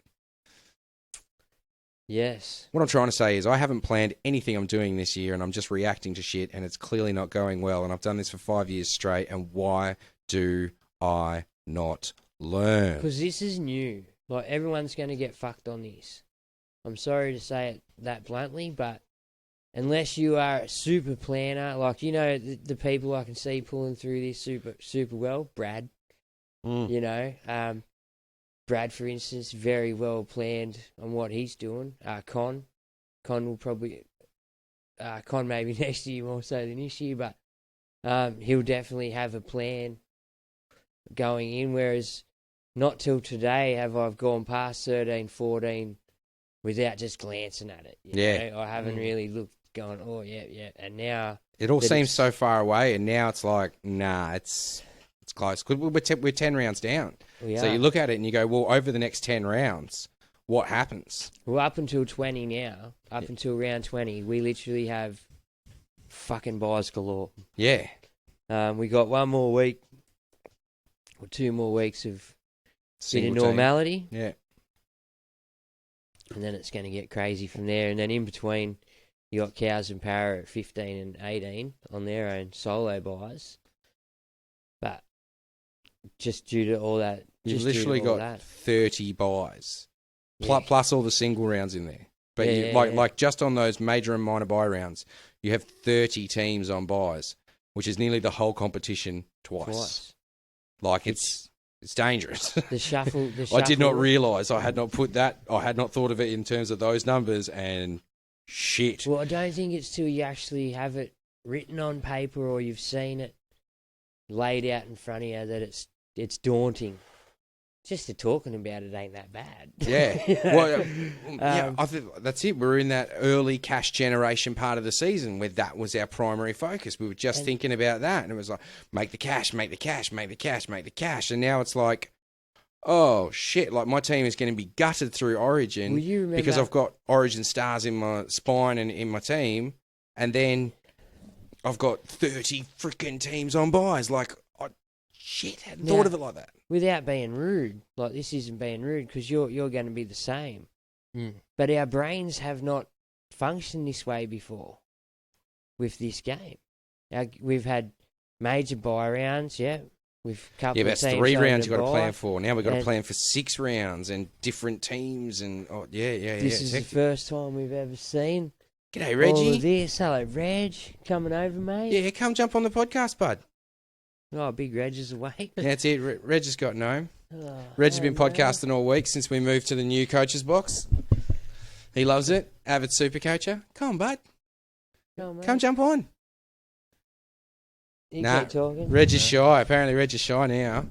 Yes. What I'm trying to say is I haven't planned anything I'm doing this year and I'm just reacting to shit and it's clearly not going well and I've done this for 5 years straight and why do I not learn? Because this is new. Like, everyone's going to get fucked on this. I'm sorry to say it that bluntly, but unless you are a super planner, like, the people I can see pulling through this super well, Brad, Brad, for instance, very well planned on what he's doing. Con will probably, Con maybe next year more so than this year, but he'll definitely have a plan going in, whereas not till today have I gone past 13, 14 without just glancing at it. You know? I haven't really looked going, oh, yeah. And now... It all that seems it's- so far away, and now it's like, nah, it's close. 'Cause we're 10 rounds down. we So are. you look at it and you go, well, over the next 10 rounds, what happens? Well, up until 20 now, until round 20, we literally have fucking buys galore. Yeah. We got one more week, or 2 more weeks of bit of Single team. normality, Yeah. and then it's going to get crazy from there. And then in between, you got Cows and Para at 15 and 18 on their own solo buys. But just due to all that... You've just due to literally all got that, 30 buys, yeah. plus all the single rounds in there. But Yeah, like just on those major and minor buy rounds, you have 30 teams on buys, which is nearly the whole competition twice. Like it's dangerous. The shuffle... I did not realise I had not thought of it in terms of those numbers, and shit. Well, I don't think it's till you actually have it written on paper or you've seen it laid out in front of you that it's daunting. Just the talking about it ain't that bad. Yeah. Well, yeah, I think that's it. We're in that early cash generation part of the season where that was our primary focus. We were just thinking about that, and it was like, make the cash, make the cash, make the cash, make the cash. And now it's like, oh, shit, like my team is going to be gutted through Origin Will you remember- because I've got Origin stars in my spine and in my team, and then I've got 30 freaking teams on buys. Like, shit, hadn't thought of it like that. Without being rude, like this isn't being rude because you're going to be the same. Mm. But our brains have not functioned this way before with this game. We've had major buy rounds, yeah. With couple Yeah, but of that's teams 3 on rounds the you've got to bye. plan for. Now we've got to And- plan for 6 rounds and different teams. And This is the first time we've ever seen G'day, all of Reggie. this. Hello, Reg. Coming over, mate. Yeah, come jump on the podcast, bud. Oh, Big Reg is awake. Yeah, that's it. Reg has got gnome. Oh, Reg has been hello. podcasting all week since we moved to the new coach's box. He loves it. Avid super coacher. Come on, bud. Come on, Come jump on. You Nah, keep talking. Reg is shy. Apparently, Reg is shy now.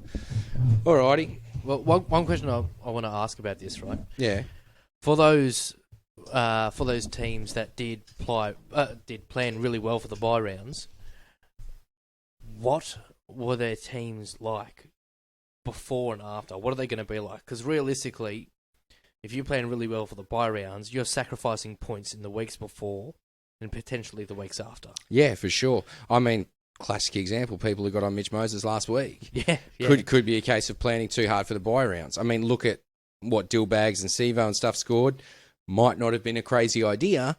Alrighty. Well, one question I want to ask about this, right? Yeah. For those teams that did plan really well for the bye rounds, what were their teams like before and after? What are they going to be like? Because realistically, if you plan really well for the bye rounds, you're sacrificing points in the weeks before and potentially the weeks after. Yeah, for sure. I mean, classic example, people who got on Mitch Moses last week. Yeah. Could be a case of planning too hard for the bye rounds. I mean, look at what Dillbags and Sevo and stuff scored. Might not have been a crazy idea,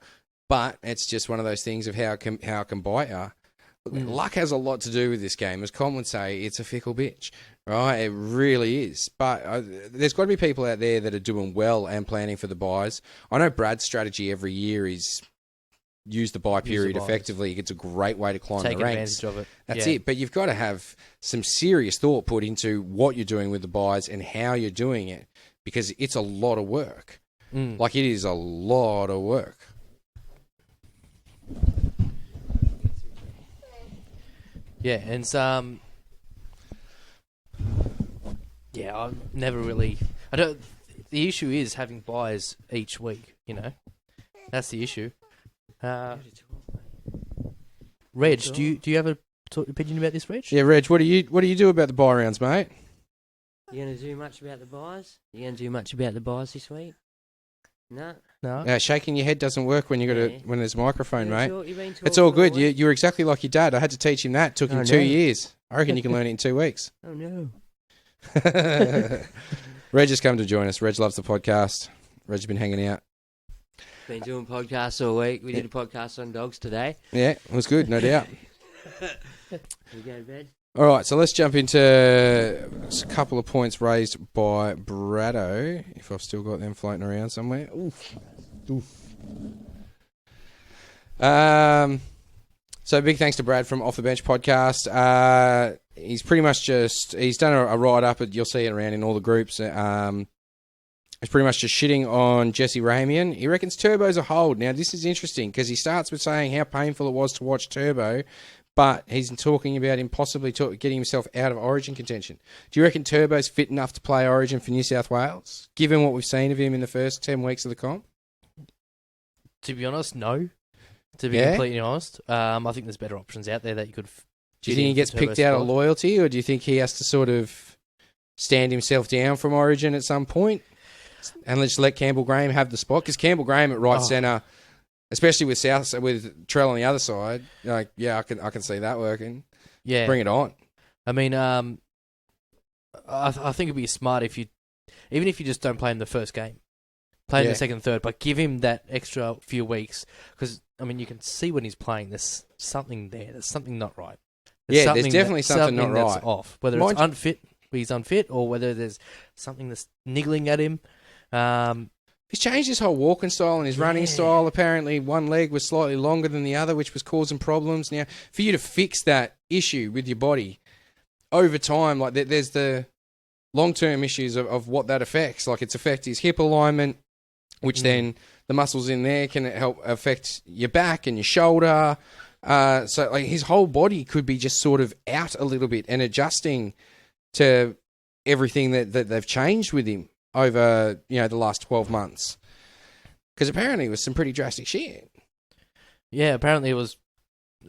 but it's just one of those things of how it can bite you. Luck has a lot to do with this game. As Con would say, it's a fickle bitch, right? It really is. But there's got to be people out there that are doing well and planning for the buys. I know Brad's strategy every year is use the buy period buys. effectively. It's a great way to climb Take the ranks. advantage of it. That's Yeah. it. But you've got to have some serious thought put into what you're doing with the buys and how you're doing it, because it's a lot of work. Mm. Like, it is a lot of work. Yeah, and some. Yeah, I've never really. I don't. The issue is having buys each week. You know, that's the issue. Reg, do you have a opinion about this, Reg? Yeah, Reg, what do you do about the buy rounds, mate? You going to do much about the buys? You going to do much about the buys this week? No. No. Shaking your head doesn't work when when there's a microphone, mate. You've been It's all talking good. You're exactly like your dad. I had to teach him that. It took him Oh, 2 no. years. I reckon you can learn it in 2 weeks. Oh, no. Reg has come to join us. Reg loves the podcast. Reg's been hanging out. Been doing podcasts all week. We did a podcast on dogs today. Yeah, it was good, no doubt. We go to bed. All right, so let's jump into a couple of points raised by Brado, if I've still got them floating around somewhere. Oof. So big thanks to Brad from Off the Bench podcast. He's pretty much he's done a write-up, you'll see it around in all the groups. He's pretty much just shitting on Jesse Ramian. He reckons Turbo's a hold. Now, this is interesting because he starts with saying how painful it was to watch Turbo, but he's talking about him possibly getting himself out of Origin contention. Do you reckon Turbo's fit enough to play Origin for New South Wales, given what we've seen of him in the first 10 weeks of the comp? To be honest, no. To be completely honest, I think there's better options out there that you could. Do you think he gets picked out of loyalty, or do you think he has to sort of stand himself down from Origin at some point and just let Campbell Graham have the spot? Because Campbell Graham at right centre, especially with Trell on the other side, I can see that working. Yeah, bring it on. I mean, I think it'd be smart if you just don't play him the first game, play him the second, third, but give him that extra few weeks. Because I mean, you can see when he's playing, there's something there. There's something not right. There's definitely something not right. That's off. Whether it's he's unfit, or whether there's something that's niggling at him. He's changed his whole walking style and his running style. Apparently, one leg was slightly longer than the other, which was causing problems. Now, for you to fix that issue with your body over time, like there's the long-term issues of what that affects. Like it's affect his hip alignment, which then the muscles in there can help affect your back and your shoulder. So like his whole body could be just sort of out a little bit and adjusting to everything that they've changed with him over, the last 12 months. Because apparently it was some pretty drastic shit. Yeah, apparently it was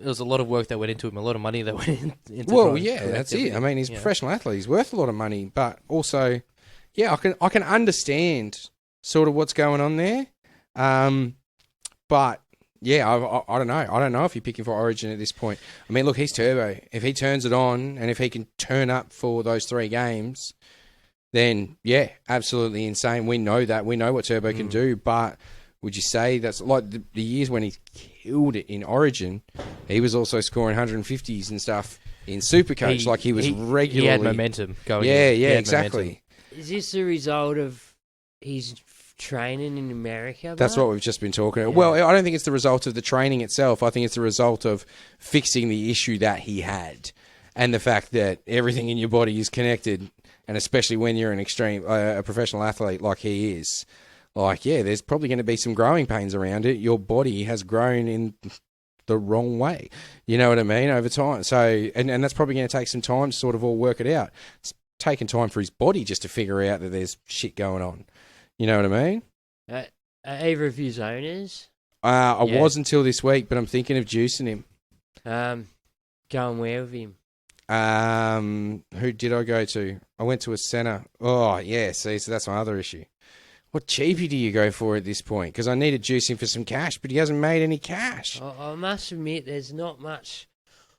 a lot of work that went into him, a lot of money that went into Well, yeah, that's it. I mean, he's a professional athlete. He's worth a lot of money. But also, I can understand sort of what's going on there. But... yeah, I don't know. I don't know if you pick him for Origin at this point. I mean, look, he's turbo. If he turns it on and if he can turn up for those 3 games, then, yeah, absolutely insane. We know that. We know what turbo can do. But would you say that's like the years when he killed it in Origin, he was also scoring 150s and stuff in Supercoach. He was regularly... He had momentum going. Yeah, exactly. Momentum. Is this the result of his... training in America? That's what we've just been talking about. Yeah. Well, I don't think it's the result of the training itself. I think it's the result of fixing the issue that he had and the fact that everything in your body is connected, and especially when you're a professional athlete like he is. There's probably going to be some growing pains around it. Your body has grown in the wrong way. You know what I mean? Over time. So, and that's probably going to take some time to sort of all work it out. It's taken time for his body just to figure out that there's shit going on. You know what I mean? Either of his owners? I was until this week, but I'm thinking of juicing him. Going where with him? Who did I go to? I went to a centre. Oh, yeah, see, so that's my other issue. What cheapie do you go for at this point? Because I need to juice him for some cash, but he hasn't made any cash. I must admit, there's not much...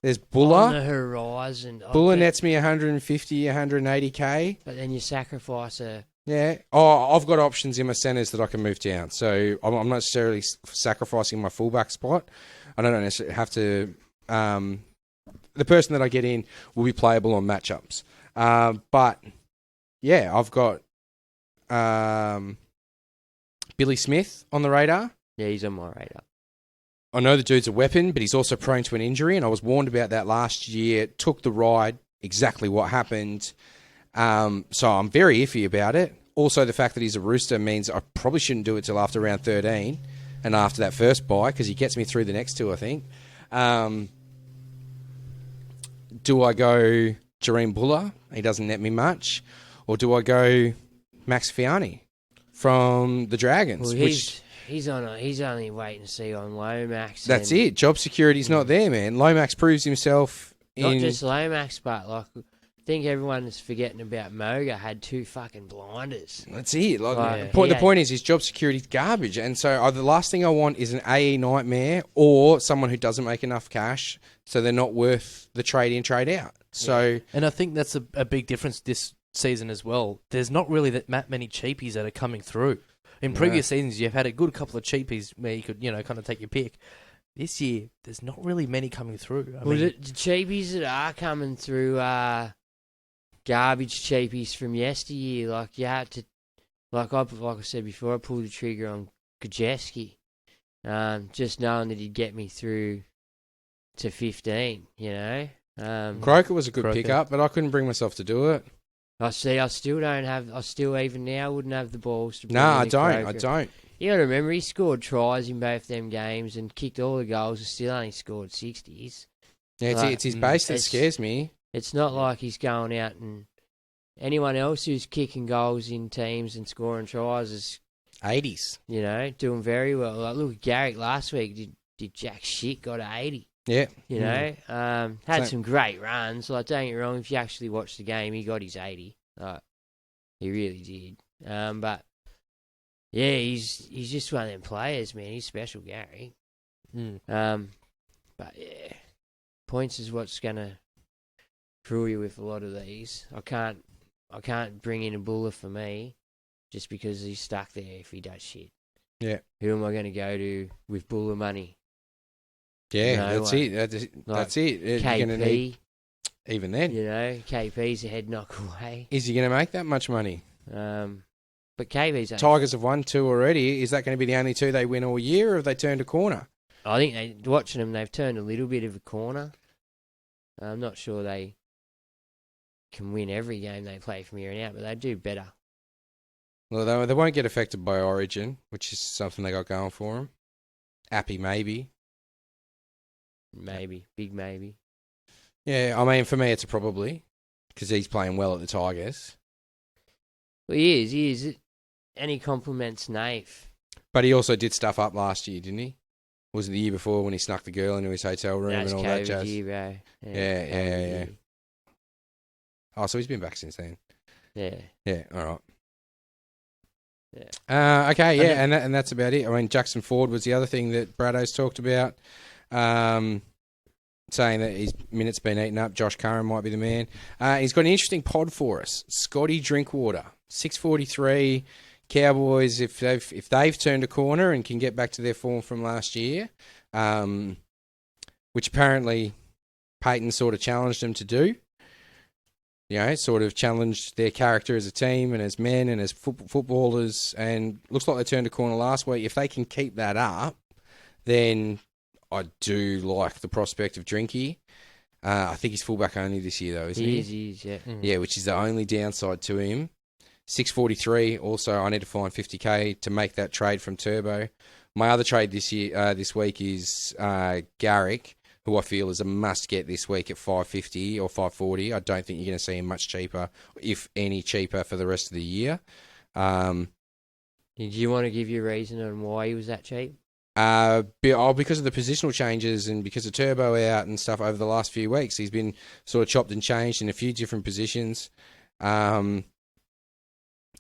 There's Buller. On the horizon. Buller nets me 150, 180k. But then you sacrifice a... Yeah. Oh, I've got options in my centres that I can move down. So I'm not necessarily sacrificing my fullback spot. I don't necessarily have to... the person that I get in will be playable on matchups. But, yeah, I've got Billy Smith on the radar. Yeah, he's on my radar. I know the dude's a weapon, but he's also prone to an injury, and I was warned about that last year. Took the ride, exactly what happened. So I'm very iffy about it. Also, the fact that he's a Rooster means I probably shouldn't do it till after round 13 and after that first bye, because he gets me through the next 2, I think. Do I go Jareem Buller? He doesn't net me much. Or do I go Max Fiani from the Dragons? Well, he's only waiting to see on Lomax. That's it. Job security's not there, man. Lomax proves himself not just Lomax, but I think everyone is forgetting about Moga had 2 fucking blinders. That's it. The point is his job security's garbage. And so the last thing I want is an AE nightmare or someone who doesn't make enough cash so they're not worth the trade in, trade out. So, and I think that's a big difference this season as well. There's not really that many cheapies that are coming through. In previous seasons, you've had a good couple of cheapies where you could, kind of take your pick. This year, there's not really many coming through. I mean, the cheapies that are coming through are garbage cheapies from yesteryear. Like you had to, like I said before, I pulled the trigger on Kajeski, just knowing that he'd get me through to 15. Croker was a good pickup, but I couldn't bring myself to do it. I still even now wouldn't have the balls to. No, I don't. You got to remember, he scored tries in both them games and kicked all the goals and still only scored 60s. Yeah, it's his base that scares me. It's not like he's going out and anyone else who's kicking goals in teams and scoring tries is 80s. Doing very well. Like, look, Garrick last week did did jack shit, got to 80. Yeah. You know, had some great runs. Like, don't get me wrong, if you actually watch the game, he got his 80. Like, he really did. But yeah, he's just one of them players, man. He's special, Gary. But yeah, points is what's gonna fool you with a lot of these. I can't bring in a Buller for me, just because he's stuck there if he does shit. Yeah. Who am I going to go to with Buller money? Yeah, You know, that's like, it. That's it. You're KP, gonna need, even then. you know, KP's a head knock away. Is he going to make that much money? But KP's... Tigers have won 2 already. Is that going to be the only 2 they win all year, or have they turned a corner? I think watching them, they've turned a little bit of a corner. I'm not sure they can win every game they play from here on out, but they do better. Well, they won't get affected by Origin, which is something they got going for them. Appy, maybe. Maybe. Big maybe. Yeah, I mean, for me, it's a probably, because he's playing well at the Tigers. Well, he is. And he compliments Naif. But he also did stuff up last year, didn't he? Was it the year before when he snuck the girl into his hotel room and all that jazz? Year, bro. Yeah. Oh, so he's been back since then. Yeah. Yeah, all right. Yeah. Okay, yeah, and that's about it. I mean, Jackson Ford was the other thing that Brado's talked about, saying that his minutes been eaten up. Josh Curran might be the man. He's got an interesting pod for us. Scotty Drinkwater, 6:43. Cowboys, if they've turned a corner and can get back to their form from last year, which apparently Peyton sort of challenged them to do. You know, sort of challenged their character as a team and as men and as footballers, and looks like they turned a corner last week. If they can keep that up, then I do like the prospect of Drinky. I think he's fullback only this year, though, isn't he? He is, yeah. Yeah, which is the only downside to him. 6:43. Also, I need to find 50k to make that trade from Turbo. My other trade this week is Garrick, who I feel is a must-get this week at 550 or 540. I don't think you're going to see him much cheaper, if any cheaper, for the rest of the year. Do you want to give your reason on why he was that cheap? Because of the positional changes and because of Turbo out and stuff over the last few weeks. He's been sort of chopped and changed in a few different positions.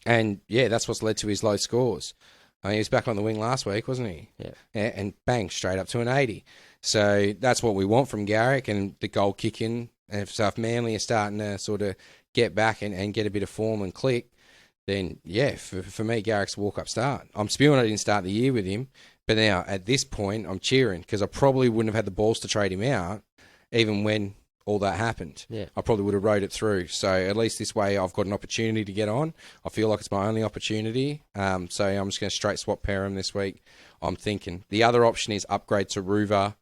And, yeah, that's what's led to his low scores. I mean, he was back on the wing last week, wasn't he? Yeah. And bang, straight up to an 80. So that's what we want from Garrick, and the goal kicking. And if Manly are starting to sort of get back and get a bit of form and click, then, yeah, for me, Garrick's a walk-up start. I'm spewing I didn't start the year with him, but now at this point, I'm cheering because I probably wouldn't have had the balls to trade him out even when all that happened. Yeah. I probably would have rode it through. So at least this way I've got an opportunity to get on. I feel like it's my only opportunity. So I'm just going to straight swap pair him this week, I'm thinking. The other option is upgrade to Ruva.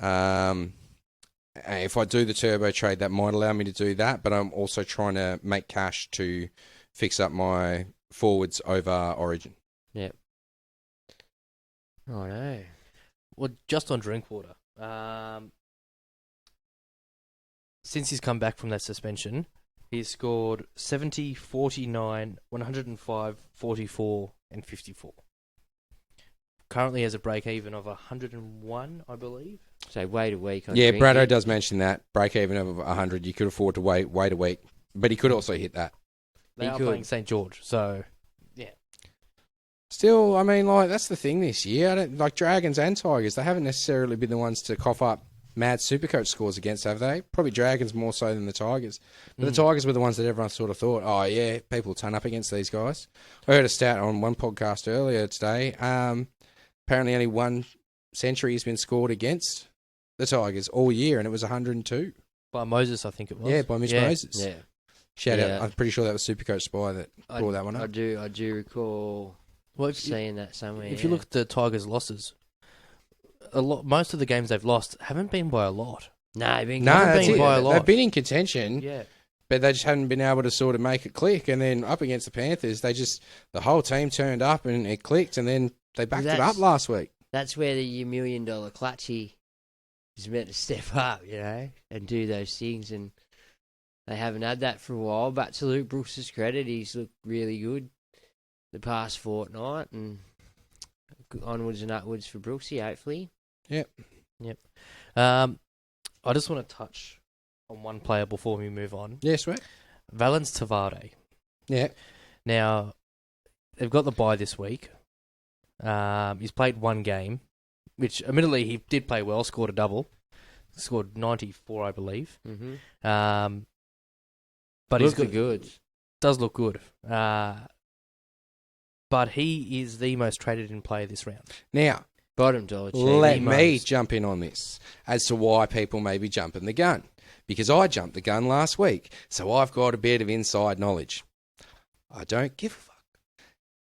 If I do the Turbo trade, that might allow me to do that, but I'm also trying to make cash to fix up my forwards over Origin. Yep. Oh, no. Well, just on Drinkwater. Since he's come back from that suspension, he's scored 70, 49, 105, 44, and 54. Currently has a break-even of 101, I believe. So wait a week. Yeah, Brado does mention that. Break-even of 100. You could afford to wait a week. But he could also hit that. They are playing St. George, so, yeah. Still, I mean, like, that's the thing this year. Like, Dragons and Tigers, they haven't necessarily been the ones to cough up mad Supercoach scores against, have they? Probably Dragons more so than the Tigers. But the Tigers were the ones that everyone sort of thought, oh, yeah, people turn up against these guys. I heard a stat on one podcast earlier today. Apparently only one century has been scored against the Tigers all year, and it was 102. By Moses, I think it was. Yeah, by Mitch Moses. Yeah. Shout out. I'm pretty sure that was Supercoach Spy that brought that one up. I do recall seeing that somewhere. If you look at the Tigers' losses, most of the games they've lost haven't been by a lot. No, They've been in contention, but they just haven't been able to sort of make it click. And then up against the Panthers, the whole team turned up and it clicked, and then they backed it up last week. That's where your $1 million clutchy is meant to step up, and do those things. And they haven't had that for a while. But to Luke Brooks' credit, he's looked really good the past fortnight, and onwards and upwards for Brooksy, hopefully. Yep. I just want to touch on one player before we move on. Yeah, sweet. Valence Tavare. Yeah. Now, they've got the bye this week. He's played one game, which admittedly he did play well, scored a double. Scored 94, I believe. Mm-hmm. But Looked he's good. Does look good. But he is the most traded in player this round. Now, Bottom dollar. let me jump in on this as to why people may be jumping the gun. Because I jumped the gun last week, so I've got a bit of inside knowledge. I don't give a fuck.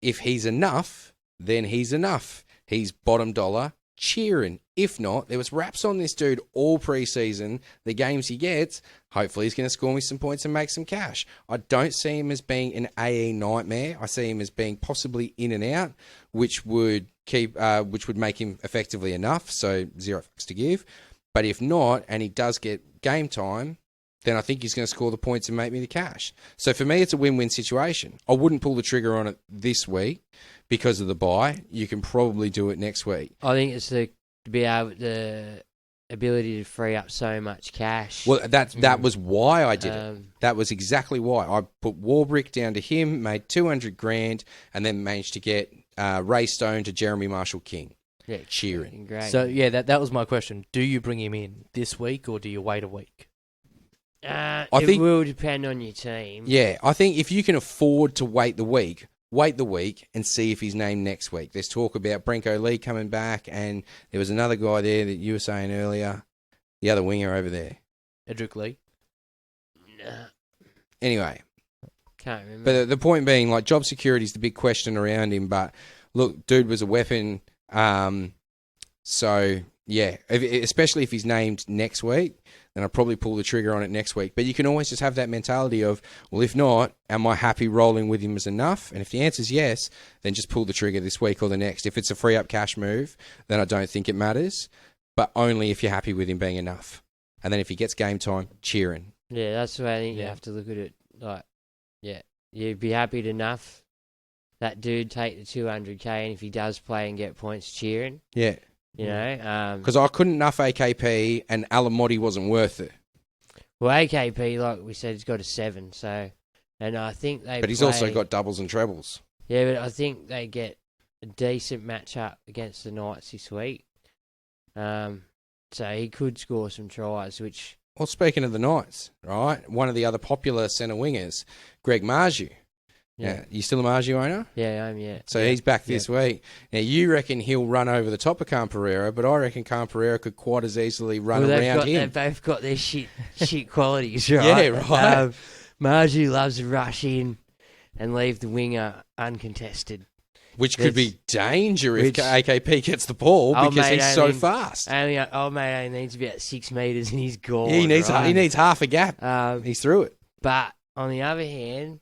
If he's enough, then he's enough. He's bottom dollar, cheering. If not, there was raps on this dude all pre-season. The games he gets, hopefully he's going to score me some points and make some cash. I don't see him as being an AE nightmare. I see him as being possibly in and out, which would make him effectively enough. So 0 fucks to give. But if not, and he does get game time, then I think he's going to score the points and make me the cash. So for me, it's a win-win situation. I wouldn't pull the trigger on it this week because of the bye. You can probably do it next week. I think it's the ability to free up so much cash. Well, that was why I did it. That was exactly why. I put Warbrick down to him, made 200 grand, and then managed to get Ray Stone to Jeremy Marshall King. Yeah, cheering. Great. So, yeah, that was my question. Do you bring him in this week or do you wait a week? It will depend on your team. Yeah, I think if you can afford to wait the week and see if he's named next week. There's talk about Brenko Lee coming back, and there was another guy there that you were saying earlier, the other winger over there. Edric Lee? Nah, Anyway. can't remember. But the point being, like, job security is the big question around him, but look, dude was a weapon. So, yeah, especially if he's named next week, then I'll probably pull the trigger on it next week. But you can always just have that mentality of, well, if not, am I happy rolling with him as enough? And if the answer is yes, then just pull the trigger this week or the next. If it's a free up cash move, then I don't think it matters, but only if you're happy with him being enough. And then if he gets game time, cheering. Yeah, that's the way I think you have to look at it. Like, yeah, you'd be happy enough. That dude take the 200k, and if he does play and get points, cheering. Yeah. You know? Because I couldn't enough AKP, and Alamotti wasn't worth it. Well, AKP, like we said, he's got a 7, so... And I think they But he's also got doubles and trebles. Yeah, but I think they get a decent matchup against the Knights this week. So he could score some tries, which... Well, speaking of the Knights, right, one of the other popular centre wingers, Greg Marju. Yeah. You still a Marju owner? Yeah, I am, yeah. So he's back this week. Now, you reckon he'll run over the top of Camperera, but I reckon Camperera could quite as easily run around him. They've both got their shit qualities, right? Yeah, right. Marju loves to rush in and leave the winger uncontested. Which could be danger if AKP gets the ball because he's so fast. Old mate only needs about 6 metres and he's gone. He needs half a gap. He's through it. But on the other hand,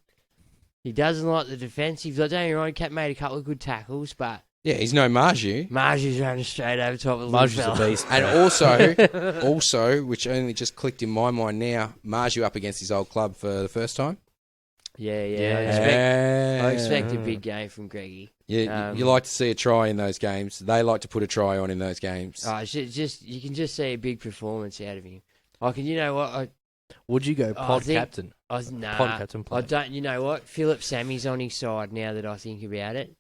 he doesn't like the defensive. Don't get me wrong, Cap made a couple of good tackles, but... Yeah, he's no Marju. Marju's running straight over top of the Marju's a beast. And also, which only just clicked in my mind now, Marju up against his old club for the first time. Yeah. I expect a big game from Greggy. Yeah, you like to see a try in those games. They like to put a try on in those games. You can just see a big performance out of him. You know what? Would you go captain? Pod captain player. I don't. You know what? Philip Sammy's on his side now that I think about it.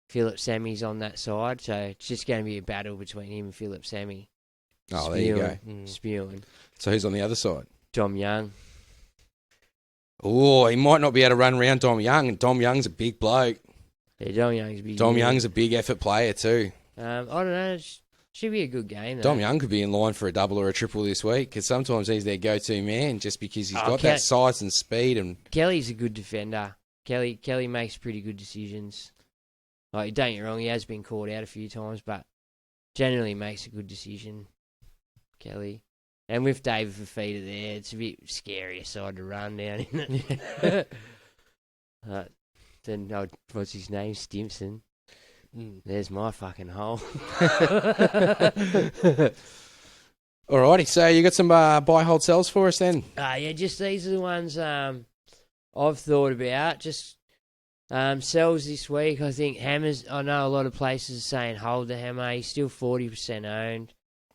Philip Sammy's on that side, so it's just going to be a battle between him and Philip Sammy. Oh, there you go. Spewing. So who's on the other side? Dom Young. Oh, he might not be able to run around Dom Young, and Dom Young's a big bloke. Yeah, Dom Young's big. Dom Young's a big effort player too. I don't know. Should be a good game, though. Dom Young could be in line for a double or a triple this week because sometimes he's their go-to man just because he's got that size and speed. And Kelly's a good defender. Kelly makes pretty good decisions. Like, don't get me wrong, he has been caught out a few times, but generally makes a good decision, Kelly. And with David Fafita there, it's a bit scary side to run down, isn't it? Then, what's his name? Stimson. There's my fucking hole. Alrighty, so you got some buy, hold, sells for us then? Yeah, just these are the ones I've thought about. Just sells this week. I think Hammers, I know a lot of places are saying hold the Hammer. He's still 40% owned.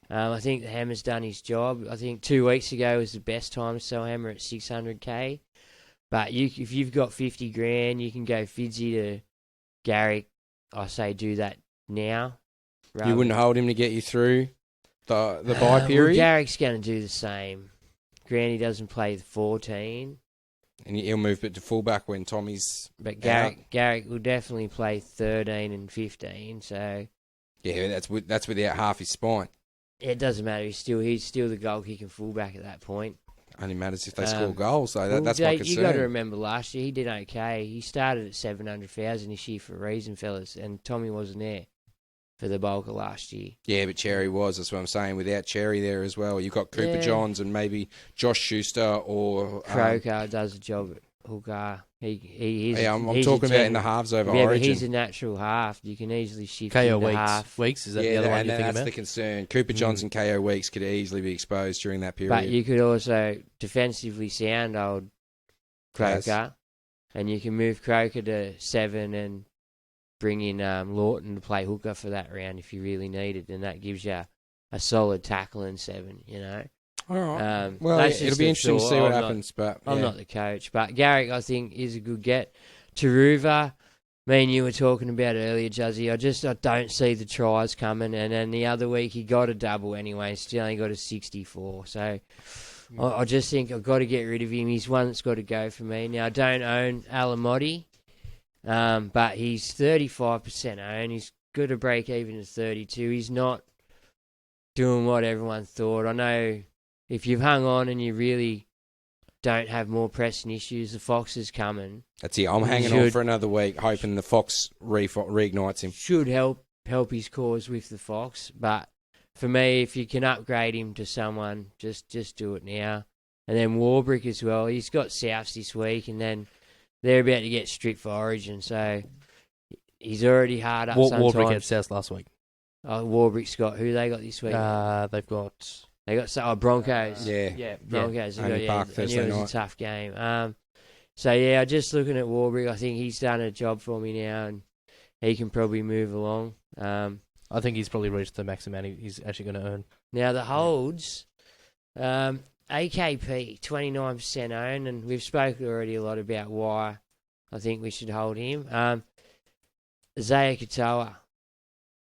I think the Hammer's done his job. I think 2 weeks ago was the best time to sell Hammer at 600k. But if you've got 50 grand, you can go Fidzy to Garrick. I say do that now. You wouldn't hold him to get you through the bye period? Well, Garrick's going to do the same. Granny doesn't play the 14. And he'll move it to fullback when Tommy's But out. Garrick will definitely play 13 and 15, so... Yeah, that's without half his spine. It doesn't matter. He's still the goal-kicking fullback at that point. Only matters if they score goals, so that's my concern. You got to remember last year, he did okay. He started at 700,000 this year for a reason, fellas, and Tommy wasn't there for the bulk of last year. Yeah, but Cherry was. That's what I'm saying. Without Cherry there as well, you've got Cooper Johns and maybe Josh Schuster or... Croker does a job at hooker. I'm talking about in the halves over Origin. Origin. But he's a natural half. You can easily shift KO him to Weeks. half. Weeks, is that the other one you think that's about? the concern. Cooper Johns and KO Weeks could easily be exposed during that period. But you could also defensively sound old Croker, and you can move Croker to 7 and bring in Lawton to play hooker for that round if you really need it, and that gives you a solid tackle in 7, you know. All right. It'll be interesting to see what happens. But I'm not the coach, but Garrick, I think, is a good get. Taruva, me and you were talking about earlier, Juzzy. I don't see the tries coming, and then the other week he got a double anyway, still only got a 64. So I just think I've got to get rid of him. He's one that's got to go for me. Now, I don't own Alamotti, but he's 35% owned. He's good to break even at 32. He's not doing what everyone thought. I know if you've hung on and you really don't have more pressing issues, the Fox is coming. That's it. I'm hanging on for another week, hoping the Fox reignites him. Should help his cause with the Fox, but for me, if you can upgrade him to someone, just do it now. And then Warbrick as well. He's got Souths this week, and then they're about to get stripped for Origin, so he's already hard up sometimes. Warbrick had South last week. Warbrick's got who they got this week? They got Broncos. Broncos. Only Park Thursday it was night. a tough game. Just looking at Warbrick, I think he's done a job for me now, and he can probably move along. I think he's probably reached the max amount he's actually going to earn. Now the holds, AKP 29% owned, and we've spoken already a lot about why I think we should hold him. Isaiah Katoa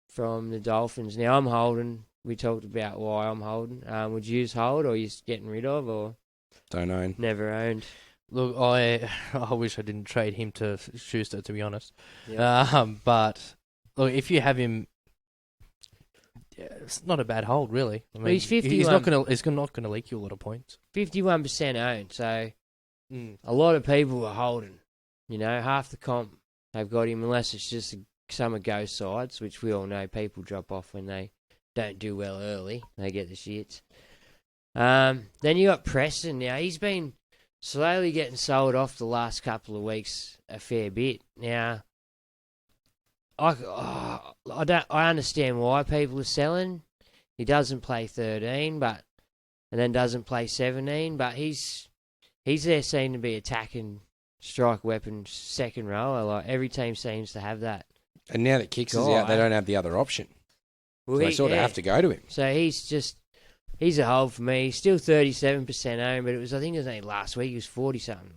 from the Dolphins. Now I'm holding. We talked about why I'm holding. Would you hold, or are you getting rid of, or don't own? Never owned. Look, I wish I didn't trade him to Schuster, to be honest. Yeah. But look, if you have him, it's not a bad hold, really. I mean, he's 51. He's not going to leak you a lot of points. 51% owned, so a lot of people are holding. You know, half the comp they've got him, unless it's just summer go sides, which we all know people drop off when they don't do well early. They get the shits. Then you got Preston. Now he's been slowly getting sold off the last couple of weeks a fair bit. Now I understand why people are selling. He doesn't play 13, and then doesn't play 17. But he's there seen to be attacking strike weapon second rower. Like every team seems to have that. And now that Kicks is out, they don't have the other option. Well, so they sort of have to go to him. So he's a hold for me. He's still 37% owned, but I think it was only last week. He was 40-something,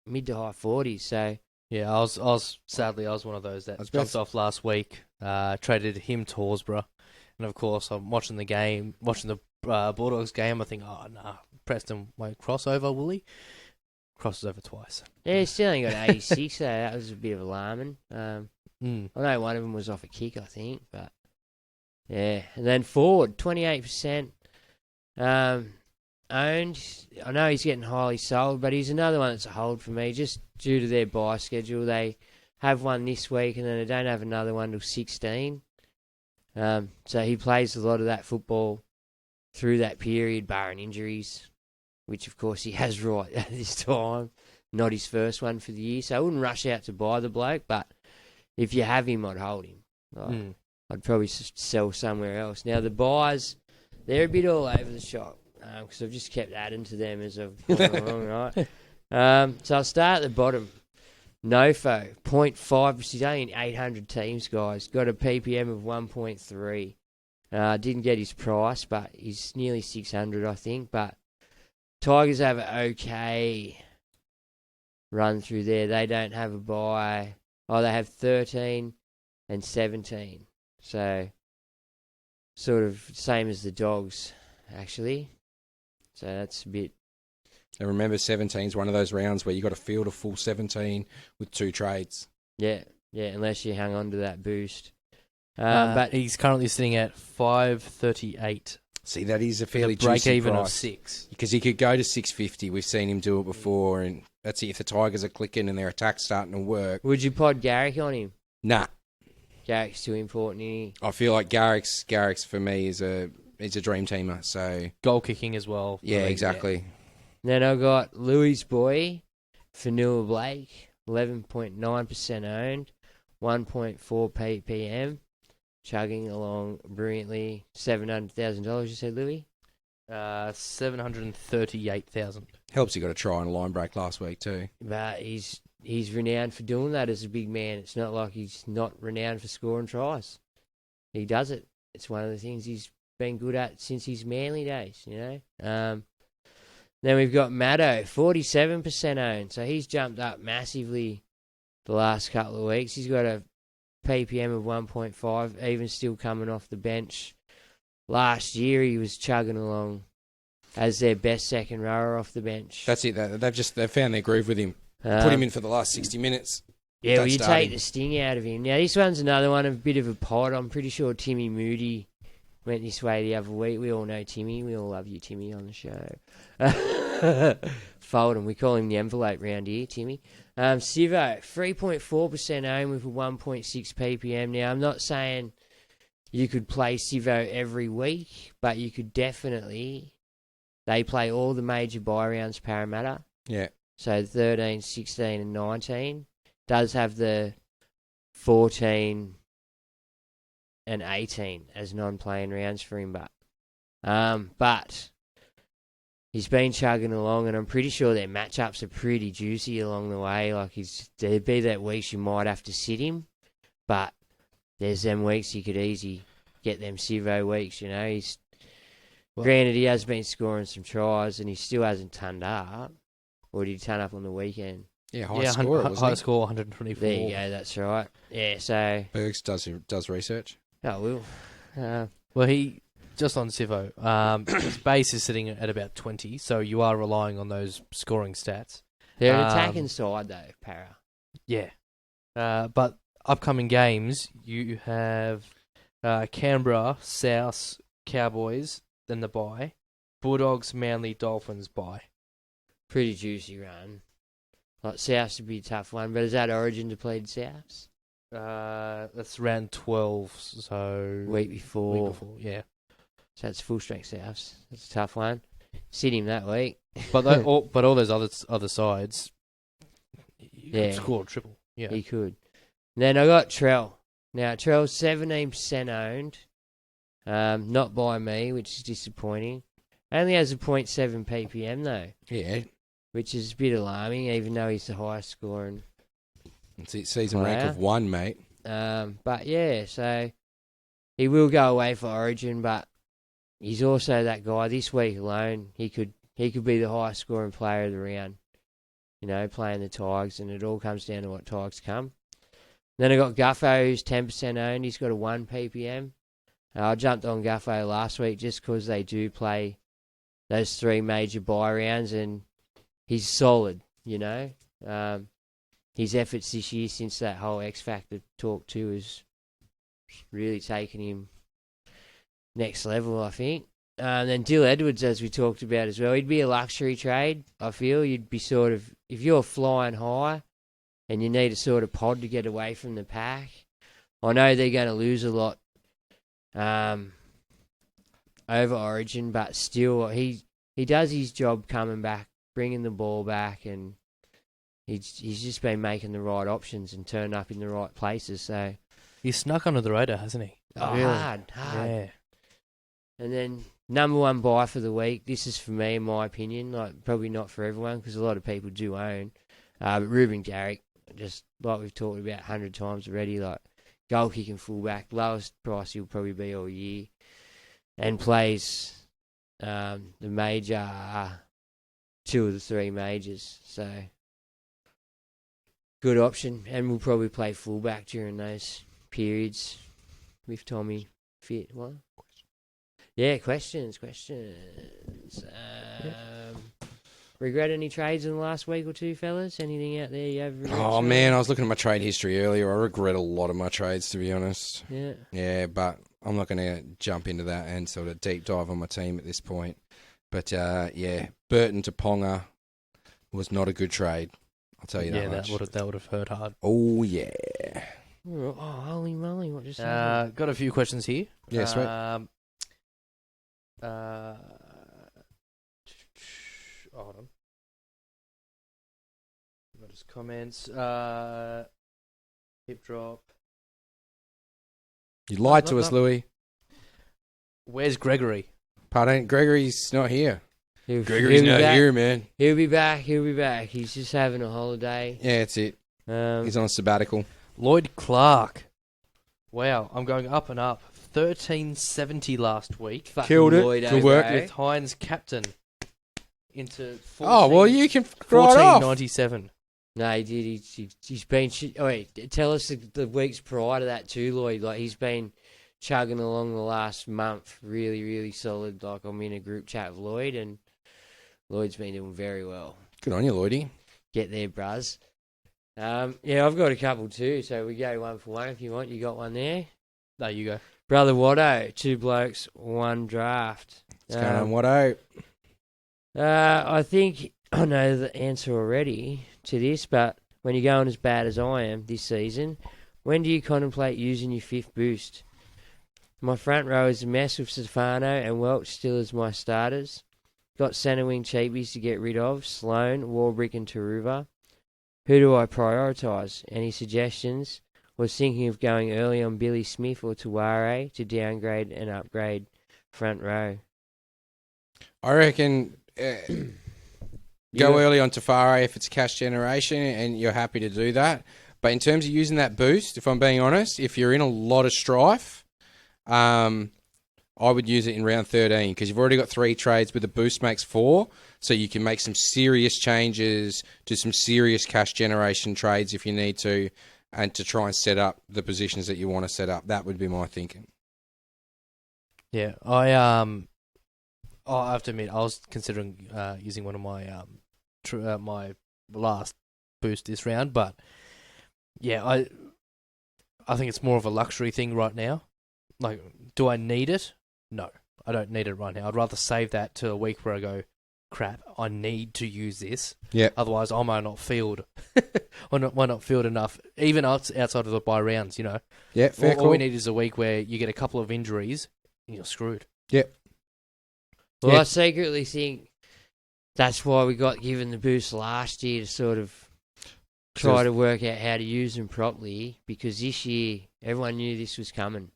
mid to high 40s. So yeah, I was sadly one of those that jumped off last week. Traded him to Horsburgh, and of course I'm watching the game, watching the Bulldogs game. I think, Preston won't cross over, will he? Crosses over twice. Yeah, he still only got 86, so that was a bit of alarming. I know one of them was off a kick, I think, but yeah. And then forward, 28% owned. I know he's getting highly sold, but he's another one that's a hold for me, just due to their buy schedule. They have one this week, and then they don't have another one till 16. So he plays a lot of that football through that period, barring injuries, which of course he has right at this time. Not his first one for the year, so I wouldn't rush out to buy the bloke, but if you have him, I'd hold him. I'd probably sell somewhere else. Now, the buys, they're a bit all over the shop because I've just kept adding to them as I've gone along, right? So I'll start at the bottom. Nofo, 0.5, he's only in 800 teams, guys. Got a PPM of 1.3. Didn't get his price, but he's nearly 600, I think. But Tigers have an okay run through there. They don't have a bye. Oh, they have 13 and 17. So, sort of same as the Dogs, actually. So that's a bit... And remember, 17 is one of those rounds where you got to field a full 17 with 2 trades. Yeah, unless you hang on to that boost. But he's currently sitting at 538. See, that is a fairly break juicy even price. of 6. Because he could go to 650. We've seen him do it before, and that's it. If the Tigers are clicking and their attack's starting to work. Would you pod Garrick on him? Nah. Garrick's too important, isn't he? I feel like Garrick's for me is a dream teamer. So Goal kicking as well. yeah, exactly. Yeah. Then I got Louis' boy, Fanua Blake, 11.9% owned, 1.4 ppm, chugging along brilliantly. $700,000, you said, Louis? 738,000. Helps he got a try on a line break last week too. But he's renowned for doing that as a big man. It's not like he's not renowned for scoring tries. He does it. It's one of the things he's been good at since his Manly days, you know. Then we've got Maddo, 47% owned. So he's jumped up massively the last couple of weeks. He's got a ppm of 1.5, even still coming off the bench. Last year he was chugging along as their best second rower off the bench. That's it. They've found their groove with him. Put him in for the last 60 minutes. Yeah, well, you take the sting out of him. Now, this one's another one, a bit of a pod. I'm pretty sure Timmy Moody went this way the other week. We all know Timmy. We all love you, Timmy, on the show. Fold him. We call him the envelope round here, Timmy. Sivo, 3.4% owned with a 1.6 ppm. Now, I'm not saying you could play Sivo every week, but you could definitely... They play all the major bye rounds, Parramatta. Yeah. So 13, 16 and 19. Does have the 14 and 18 as non-playing rounds for him, but he's been chugging along, and I'm pretty sure their matchups are pretty juicy along the way. Like there'd be that weeks you might have to sit him, but there's them weeks you could easy get them Sivo weeks. You know, granted he has been scoring some tries, and he still hasn't turned up. Or did he turn up on the weekend? Yeah, high score, 124. There you go, that's right. Yeah, so... Bergs does research. Oh, will. Well, he... Just on Sivo, his base is sitting at about 20, so you are relying on those scoring stats. They're an attacking side, though, Para. Yeah. But upcoming games, you have Canberra, South, Cowboys, then the bye. Bulldogs, Manly, Dolphins, bye. Pretty juicy run. Like Souths would be a tough one, but is that Origin depleted Souths? That's round 12, so... Week before, yeah. So that's full strength Souths. That's a tough one. Sit him that week. But all those other sides, you could score triple. Yeah, he could. Then I got Trell. Now Trell's 17% owned. Not by me, which is disappointing. Only has a 0.7 ppm though. Yeah. Which is a bit alarming, even though he's the highest scoring. It's a season rank of 1, mate. But yeah, so he will go away for Origin, but he's also that guy. This week alone, he could be the highest scoring player of the round. You know, playing the Tigers, and it all comes down to what Tigers come. Then I got Guffo, who's 10% owned. He's got a 1 ppm. I jumped on Guffo last week just because they do play those 3 major bye rounds, and he's solid, you know. His efforts this year since that whole X Factor talk too has really taken him next level, I think. Then Dill Edwards, as we talked about as well, he'd be a luxury trade, I feel. You'd be sort of, if you're flying high and you need a sort of pod to get away from the pack, I know they're going to lose a lot over Origin, but still, he does his job coming back, bringing the ball back, and he's just been making the right options and turning up in the right places. So he's snuck under the radar, hasn't he? Oh, really? hard. Yeah. And then number 1 buy for the week. This is for me, in my opinion. Like probably not for everyone because a lot of people do own. But Ruben Garrick, just like we've talked about 100 times already, like goal kicking fullback, lowest price he'll probably be all year. and plays the major, 2 of the 3 majors. So, good option. And we'll probably play fullback during those periods with Tommy fit. What? Yeah, questions. Regret any trades in the last week or two, fellas? Anything out there you have regret? Oh, man, I was looking at my trade history earlier. I regret a lot of my trades, to be honest. Yeah. Yeah, but I'm not going to jump into that and sort of deep dive on my team at this point. But, yeah, Burton to Ponga was not a good trade. I'll tell you that much. Yeah, that would have hurt hard. Oh, yeah. Oh, holy moly, what just happened? Got a few questions here. Yeah, sweet. Hold on. Got his comments. Hip drop. You lied to us, Louis. Where's Gregory? Pardon? Gregory's not here. Gregory's not back. here, man. He'll be back. He's just having a holiday. Yeah, that's it. He's on a sabbatical. Lloyd Clark. Wow, I'm going up and up. 1370 last week. Fucking Killed it. Lloyd Good over, work. eh? With Hines captain into 14, Oh, well, you can right off. 1497. No, he did. He's been. Oh, wait, tell us the weeks prior to that too, Lloyd. Like he's been chugging along the last month, really, really solid. Like I'm in a group chat with Lloyd, and Lloyd's been doing very well. Good on you, Lloydie. Get there, bruz. Yeah, I've got a couple too, so we go 1 for 1 if you want. You got one there? No, you go. Brother Watto, 2 blokes, 1 draft. What's going on, Watto? I think I know the answer already to this, but when you're going as bad as I am this season, when do you contemplate using your 5th boost? My front row is a mess with Stefano and Welch still as my starters. Got centre wing cheapies to get rid of, Sloan, Warbrick and Taruva. Who do I prioritise? Any suggestions? Was thinking of going early on Billy Smith or Tuware to downgrade and upgrade front row. I reckon go early on Tafari if it's cash generation and you're happy to do that. But in terms of using that boost, if I'm being honest, if you're in a lot of strife, I would use it in round 13 because you've already got 3 trades, but the boost makes 4. So you can make some serious changes to some serious cash generation trades if you need to, and to try and set up the positions that you want to set up. That would be my thinking. Yeah, I have to admit, I was considering using one of my my last boost this round, but yeah, I think it's more of a luxury thing right now. Like, do I need it? No, I don't need it right now. I'd rather save that to a week where I go, crap, I need to use this. Yeah. Otherwise, I might not field, might not field enough, even outside of the bye rounds. You know. Yeah, fair call. All we need is a week where you get a couple of injuries and you're screwed. Yep. Well, Yeah. I secretly think that's why we got given the boost last year to sort of try to work out how to use them properly, because this year everyone knew this was coming.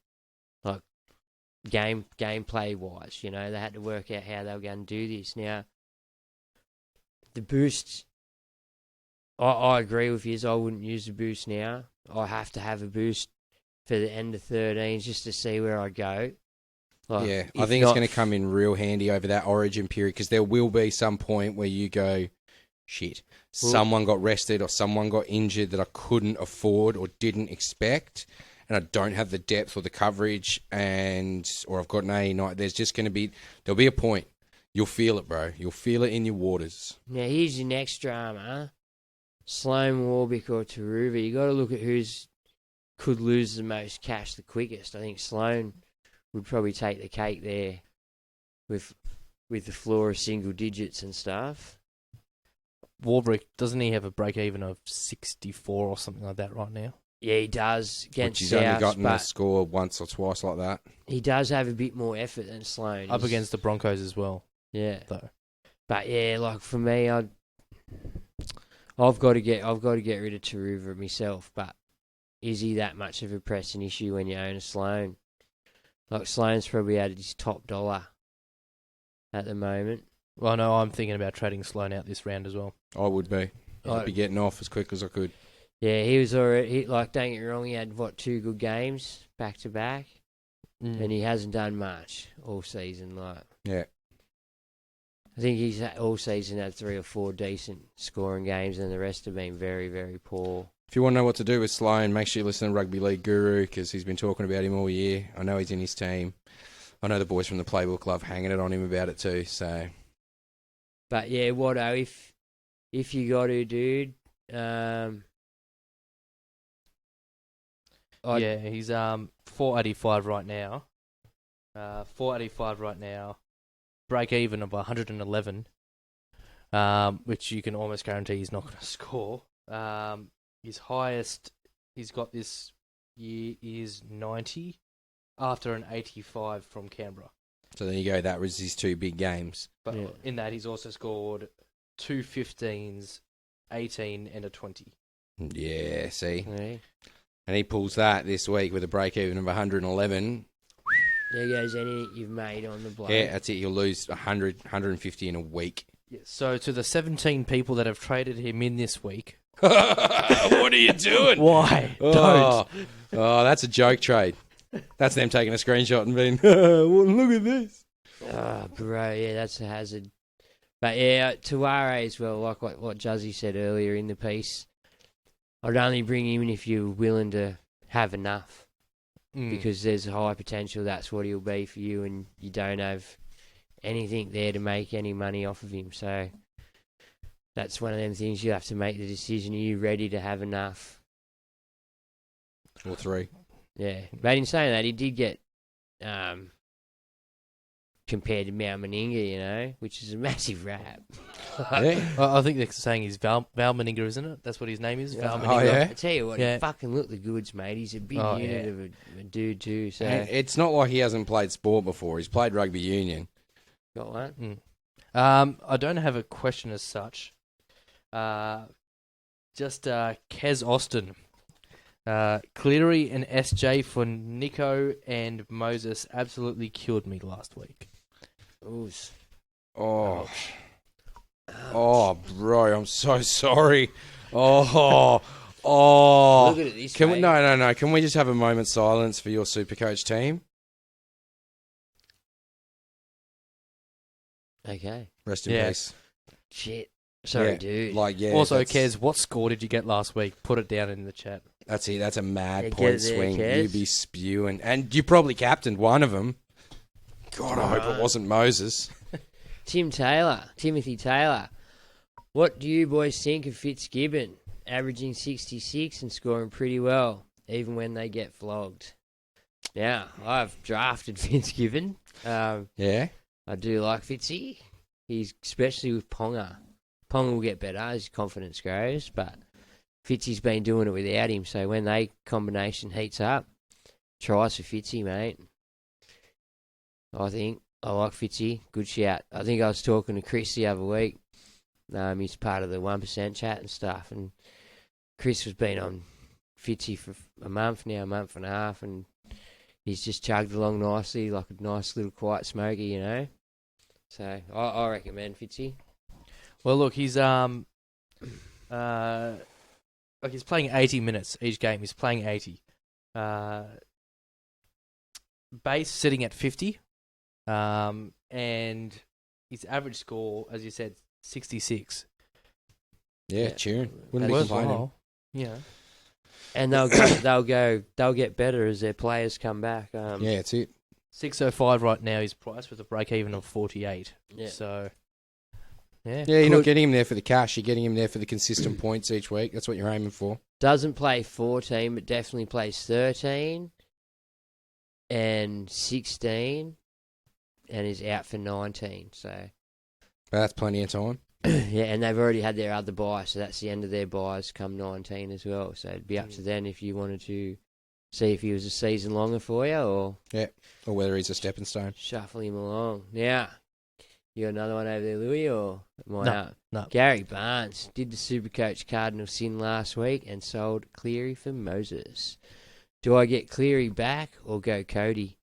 Like gameplay wise, you know, they had to work out how they were going to do this. Now, the boost, I agree with you. I wouldn't use the boost now. I have to have a boost for the end of 13 just to see where I go. Like, Yeah, I think it's going to come in real handy over that origin period because there will be some point where you go, shit, someone got rested or someone got injured that I couldn't afford or didn't expect, and I don't have the depth or the coverage, or I've got an A night. There's just going to be, there'll be a point. You'll feel it, bro. You'll feel it in your waters. Now, here's your next drama. Sloan, Warbick or Taruva. You got to look at who's could lose the most cash the quickest. I think Sloan would probably take the cake there with the floor of single digits and stuff. Warbrick, doesn't he have a break even of 64 or something like that right now? Yeah, he does against Which he's South, only gotten but a score once or twice like that. he does have a bit more effort than Sloan. Up against the Broncos as well, yeah. though. But yeah, like for me, I've got to get rid of Taruva myself. But is he that much of a pressing issue when you own a Sloan? Like Sloan's probably at his top dollar at the moment. Well, no, I'm thinking about trading Sloan out this round as well. I would be. I'd be getting off as quick as I could. Yeah, he was already, don't get me wrong, he had, 2 good games back to back? and he hasn't done much all season. Yeah. I think he's all season had 3 or 4 decent scoring games, and the rest have been very, very poor. If you want to know what to do with Sloan, make sure you listen to Rugby League Guru because he's been talking about him all year. I know he's in his team. I know the boys from the Playbook love hanging it on him about it too. So, but yeah, Watto, if you got to, dude, he's 485 right now. 485 right now. Break even of 111, which you can almost guarantee he's not going to score. His highest he's got this year is 90 after an 85 from Canberra. So there you go. That was his 2 big games. But in that, he's also scored 2 15s, 18, and a 20. Yeah, see? Yeah. And he pulls that this week with a break-even of 111. There goes anything you've made on the bloke. Yeah, that's it. You'll lose 100, 150 in a week. Yeah, so to the 17 people that have traded him in this week... What are you doing? Why? Don't. Oh, that's a joke trade. That's them taking a screenshot and being, look at this. Oh, bro, yeah, that's a hazard. But yeah, Tuare as well, like what Juzzy said earlier in the piece, I'd only bring him in if you're willing to have enough. Because there's a high potential that's what he'll be for you, and you don't have anything there to make any money off of him. So that's one of them things you have to make the decision. Are you ready to have enough? Or 3. Yeah. But in saying that, he did get compared to Mount Meninga, you know, which is a massive rap. Yeah. I think they're saying he's Val Meninga, isn't it? That's what his name is, Val Meninga. Oh, yeah? I tell you what, he fucking looked the goods, mate. He's a big unit of a dude too. So And it's not like he hasn't played sport before. He's played rugby union. got one. I don't have a question as such. Just Kez Austin. Cleary and SJ for Nico and Moses absolutely killed me last week. Oof. Oh. Oh, bro, I'm so sorry. Oh. Look at it this Can way. we, no. Can we just have a moment's silence for your Supercoach team? Okay. Rest in peace. Shit. Sorry, Yeah, dude. Also, Kez, what score did you get last week? Put it down in the chat. That's it. That's a mad Yeah, point get it there, swing. Kez. You be spewing. And you probably captained one of them. God, I hope it wasn't Moses. Timothy Taylor. What do you boys think of Fitzgibbon? Averaging 66 and scoring pretty well, even when they get flogged. Now, I've drafted Fitzgibbon. Yeah? I do like Fitzy. He's especially with Ponga. Ponga will get better as his confidence grows, but Fitzy's been doing it without him, so when they combination heats up, tries for Fitzy, mate. I think I like Fitzy. Good shout. I think I was talking to Chris the other week. He's part of the 1% chat and stuff, and Chris has been on Fitzy for a month now, a month and a half, and he's just chugged along nicely, like a nice little quiet smoky, you know. So I recommend Fitzy. Well, look, he's he's playing 80 minutes each game. He's playing 80. Base sitting at 50, and his average score, as you said, 66. Yeah, cheering. Wouldn't be That's complaining. worthwhile. Yeah. And they'll get better as their players come back. Yeah, that's it. 605 right now is priced with a break even of 48. Yeah. So, yeah. Yeah, you're not getting him there for the cash. You're getting him there for the consistent points each week. That's what you're aiming for. Doesn't play 14, but definitely plays 13 and 16 and is out for 19. So, But that's plenty of time. yeah, and they've already had their other buy, so that's the end of their buys come 19 as well. So it'd be up to them if you wanted to see if he was a season longer for you or Or whether he's a stepping stone. shuffle him along. Now, you got another one over there, Louis, or am I No, out? no. Gary Barnes did the Supercoach Cardinal sin last week and sold Cleary for Moses. Do I get Cleary back or go Cody?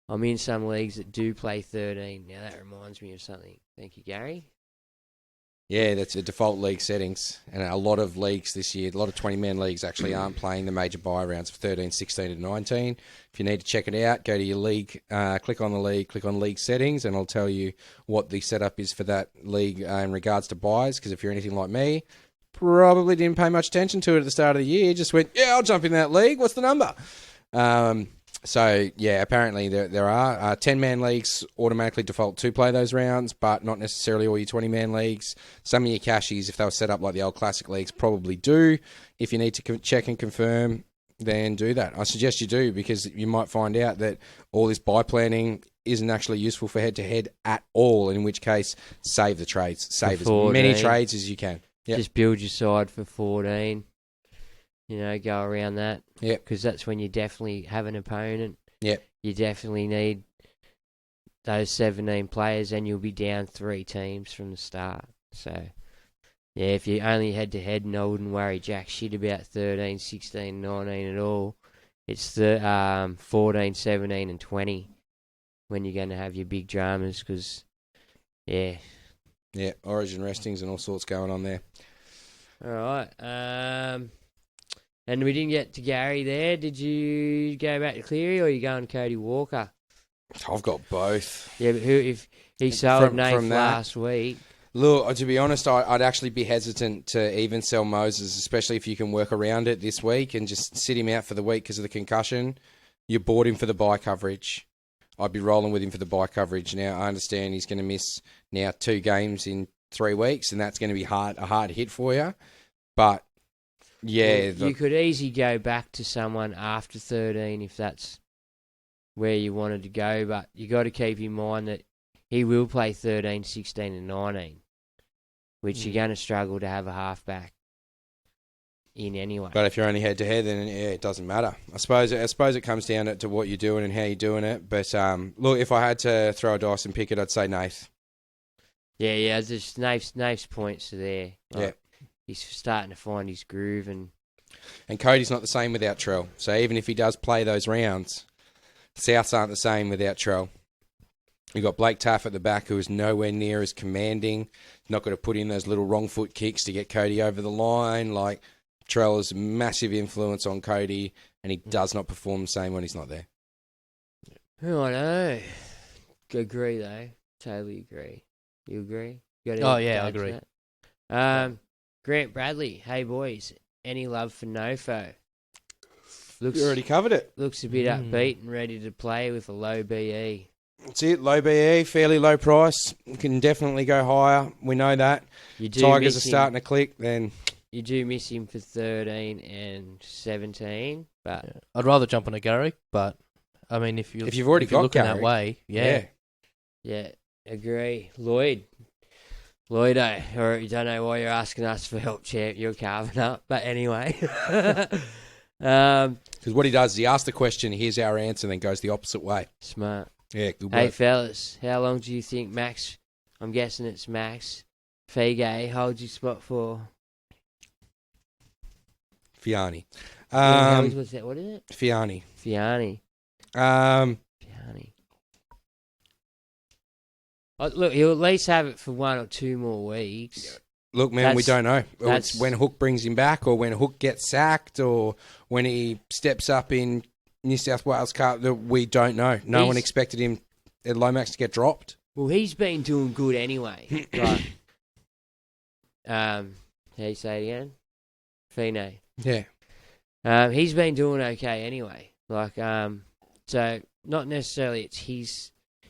I'm in some leagues that do play 13. Now, that reminds me of something. Thank you, Gary. Yeah, that's a default league settings. And a lot of leagues this year, a lot of 20-man leagues actually aren't playing the major buy rounds of 13, 16 and 19. If you need to check it out, go to your league, click on the league, click on league settings, and I'll tell you what the setup is for that league in regards to buys, because if you're anything like me, probably didn't pay much attention to it at the start of the year, just went, yeah, I'll jump in that league. What's the number? So, yeah, apparently there are 10-man leagues automatically default to play those rounds, but not necessarily all your 20-man leagues. Some of your cashies, if they were set up like the old classic leagues, probably do. If you need to check and confirm, then do that. I suggest you do, because you might find out that all this buy planning isn't actually useful for head-to-head at all, in which case, save the trades. Save as many trades as you can. Yep. Just build your side for 14. Go around that. Yeah. Because that's when you definitely have an opponent. Yeah. You definitely need those 17 players, and you'll be down 3 teams from the start. So, yeah, if you only head-to-head, and I wouldn't worry jack shit about 13, 16, 19 at all. It's the 14, 17 and 20 when you're going to have your big dramas, because, yeah. Yeah, origin restings and all sorts going on there. All right. And we didn't get to Gary there. Did you go back to Cleary, or are you going Cody Walker? I've got both. Yeah, but if he sold Nath last week? Look, to be honest, I'd actually be hesitant to even sell Moses, especially if you can work around it this week and just sit him out for the week because of the concussion. You bought him for the bye coverage. I'd be rolling with him for the bye coverage. Now, I understand he's going to miss now 2 games in 3 weeks, and that's going to be a hard hit for you. But, yeah. Well, you could easily go back to someone after 13 if that's where you wanted to go, but you got to keep in mind that he will play 13, 16 and 19, which you're going to struggle to have a halfback in anyway. But if you're only head-to-head, then yeah, it doesn't matter. I suppose it comes down to what you're doing and how you're doing it. But, look, if I had to throw a dice and pick it, I'd say Nath. Yeah, just Nath's points are there. Yeah. He's starting to find his groove. And Cody's not the same without Trell. So even if he does play those rounds, Souths aren't the same without Trell. You've got Blake Taff at the back, who is nowhere near as commanding. Not going to put in those little wrong foot kicks to get Cody over the line. Like, Trell has massive influence on Cody, and he does not perform the same when he's not there. Oh, I know. Agree, though. Totally agree. You agree? Oh, yeah, I agree. Grant Bradley. Hey, boys. Any love for Nofo? You already covered it. Looks a bit upbeat and ready to play with a low BE. That's it. Low BE, fairly low price. You can definitely go higher. We know that. Tigers are starting to click, then... You do miss him for 13 and 17, but... Yeah. I'd rather jump on a Garrick, but, I mean, if you're looking that way, yeah. Yeah, agree. Lloyd, or you don't know why you're asking us for help, champ. You're carving up. But anyway. Because what he does is he asks the question, here's our answer, and then goes the opposite way. Smart. Yeah, good work. Hey, fellas, how long do you think Max, I'm guessing it's Max, Fege holds your spot for? Fiani. What's that? What is it? Fiani. Fiani. Look, he'll at least have it for 1 or 2 more weeks. Look, man, we don't know. It's when Hook brings him back, or when Hook gets sacked, or when he steps up in New South Wales Cup. We don't know. No one expected him at Lomax to get dropped. Well, he's been doing good anyway. Like, how do you say it again? Fine. Yeah. He's been doing okay anyway. Like, so not necessarily it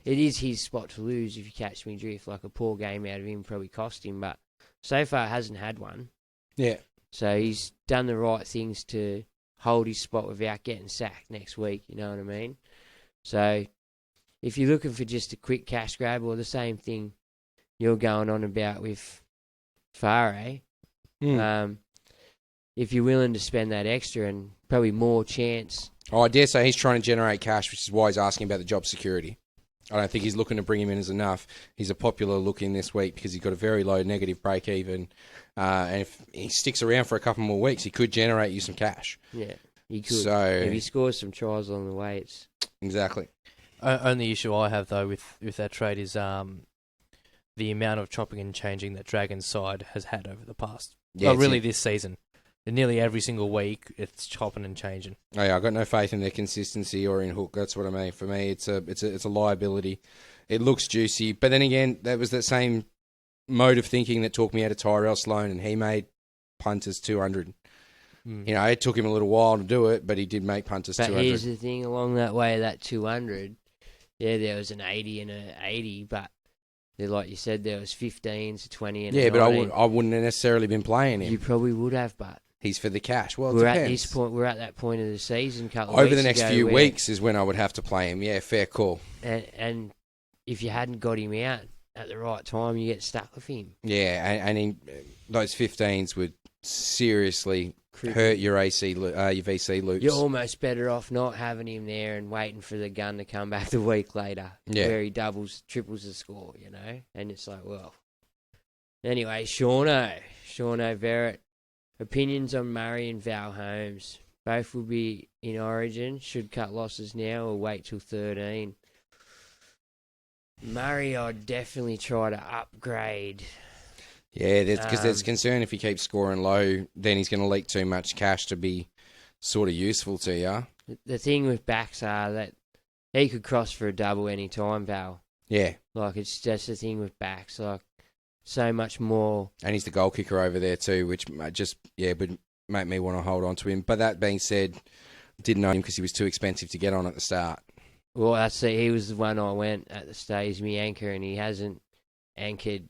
is his spot to lose, if you catch me drift. Like, a poor game out of him probably cost him, but so far hasn't had one. Yeah. So he's done the right things to hold his spot without getting sacked next week, you know what I mean? So if you're looking for just a quick cash grab, or the same thing you're going on about with Farah, if you're willing to spend that extra and probably more chance. Oh, I dare say he's trying to generate cash, which is why he's asking about the job security. I don't think he's looking to bring him in as enough. He's a popular look in this week because he's got a very low negative break even. And if he sticks around for a couple more weeks, he could generate you some cash. Yeah, he could. So, if he scores some tries along the way, it's... Exactly. Only issue I have, though, with that trade is the the amount of chopping and changing that Dragons side has had over the past. Yeah, Well, really this season. Nearly every single week, it's chopping and changing. Oh, yeah, I've got no faith in their consistency or in Hook. That's what I mean. For me, it's a liability. It looks juicy. But then again, that was that same mode of thinking that talked me out of Tyrell Sloan, and he made punters 200. You know, it took him a little while to do it, but he did make punters 200. But here's the thing, along that way, that 200, yeah, there was an 80 and an 80, but like you said, there was 15s, 20 and yeah, a 19. but I wouldn't have necessarily been playing him. You probably would have, but... He's for the cash. Well, it we're depends. at this point. We're at that point of the season. Over the next few weeks is when I would have to play him. Yeah, fair call. And if you hadn't got him out at the right time, you get stuck with him. Yeah, and those 15s would seriously hurt your VC loops. You're almost better off not having him there and waiting for the gun to come back the week later, where he doubles, triples the score, you know. And it's like, well, anyway, Shauno Verrett. Opinions on Murray and Val Holmes. Both will be in Origin. Should cut losses now or wait till 13. Murray, I'd definitely try to upgrade. Yeah, because there's concern if he keeps scoring low, then he's going to leak too much cash to be sort of useful to you. The thing with backs are that he could cross for a double any time, Val. Yeah. Like, it's just the thing with backs. Like, so much more. And he's the goal kicker over there too, which would make me want to hold on to him. But that being said, didn't know him because he was too expensive to get on at the start. Well, he was the one I went at the stage, me anchor, and he hasn't anchored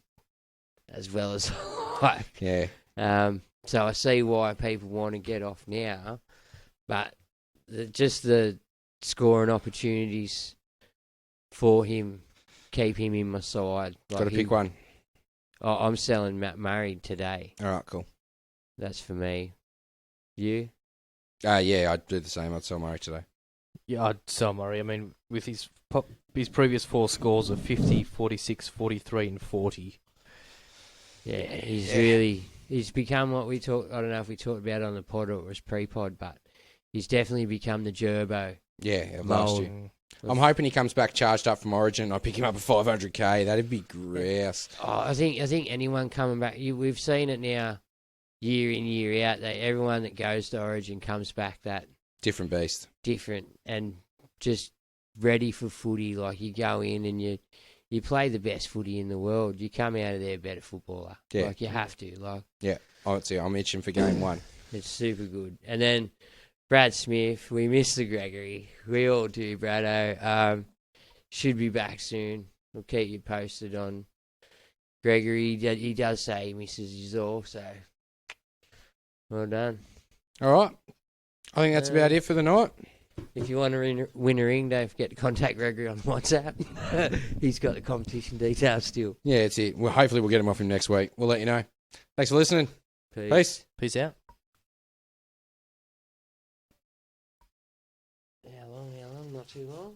as well as I like. Yeah. So I see why people want to get off now, but just the scoring opportunities for him keep him in my side. Got to pick one. I'm selling Matt Murray today. All right, cool. That's for me. You? Yeah, I'd do the same. I'd sell Murray today. Yeah, I'd sell Murray. I mean, with his previous 4 scores of 50, 46, 43 and 40. Yeah, he's become what we talked, I don't know if we talked about it on the pod or it was pre-pod, but he's definitely become the Gerbo. Yeah, last year. I'm hoping he comes back charged up from Origin. I pick him up at 500k. That'd be grouse. Oh, I think anyone coming back, we've seen it now, year in year out. That everyone that goes to Origin comes back that different beast, different and just ready for footy. Like you go in and you play the best footy in the world. You come out of there a better footballer. Yeah, like you have to. Like yeah, I'm itching for game one. It's super good, and then. Brad Smith, we miss the Gregory. We all do, Brado. Should be back soon. We'll keep you posted on Gregory. He does say he misses his all, so well done. All right. I think that's about it for the night. If you want to win a ring, don't forget to contact Gregory on WhatsApp. He's got the competition details still. Yeah, it's it. Well, hopefully we'll get him off him next week. We'll let you know. Thanks for listening. Peace. Peace out. How long? Not too long.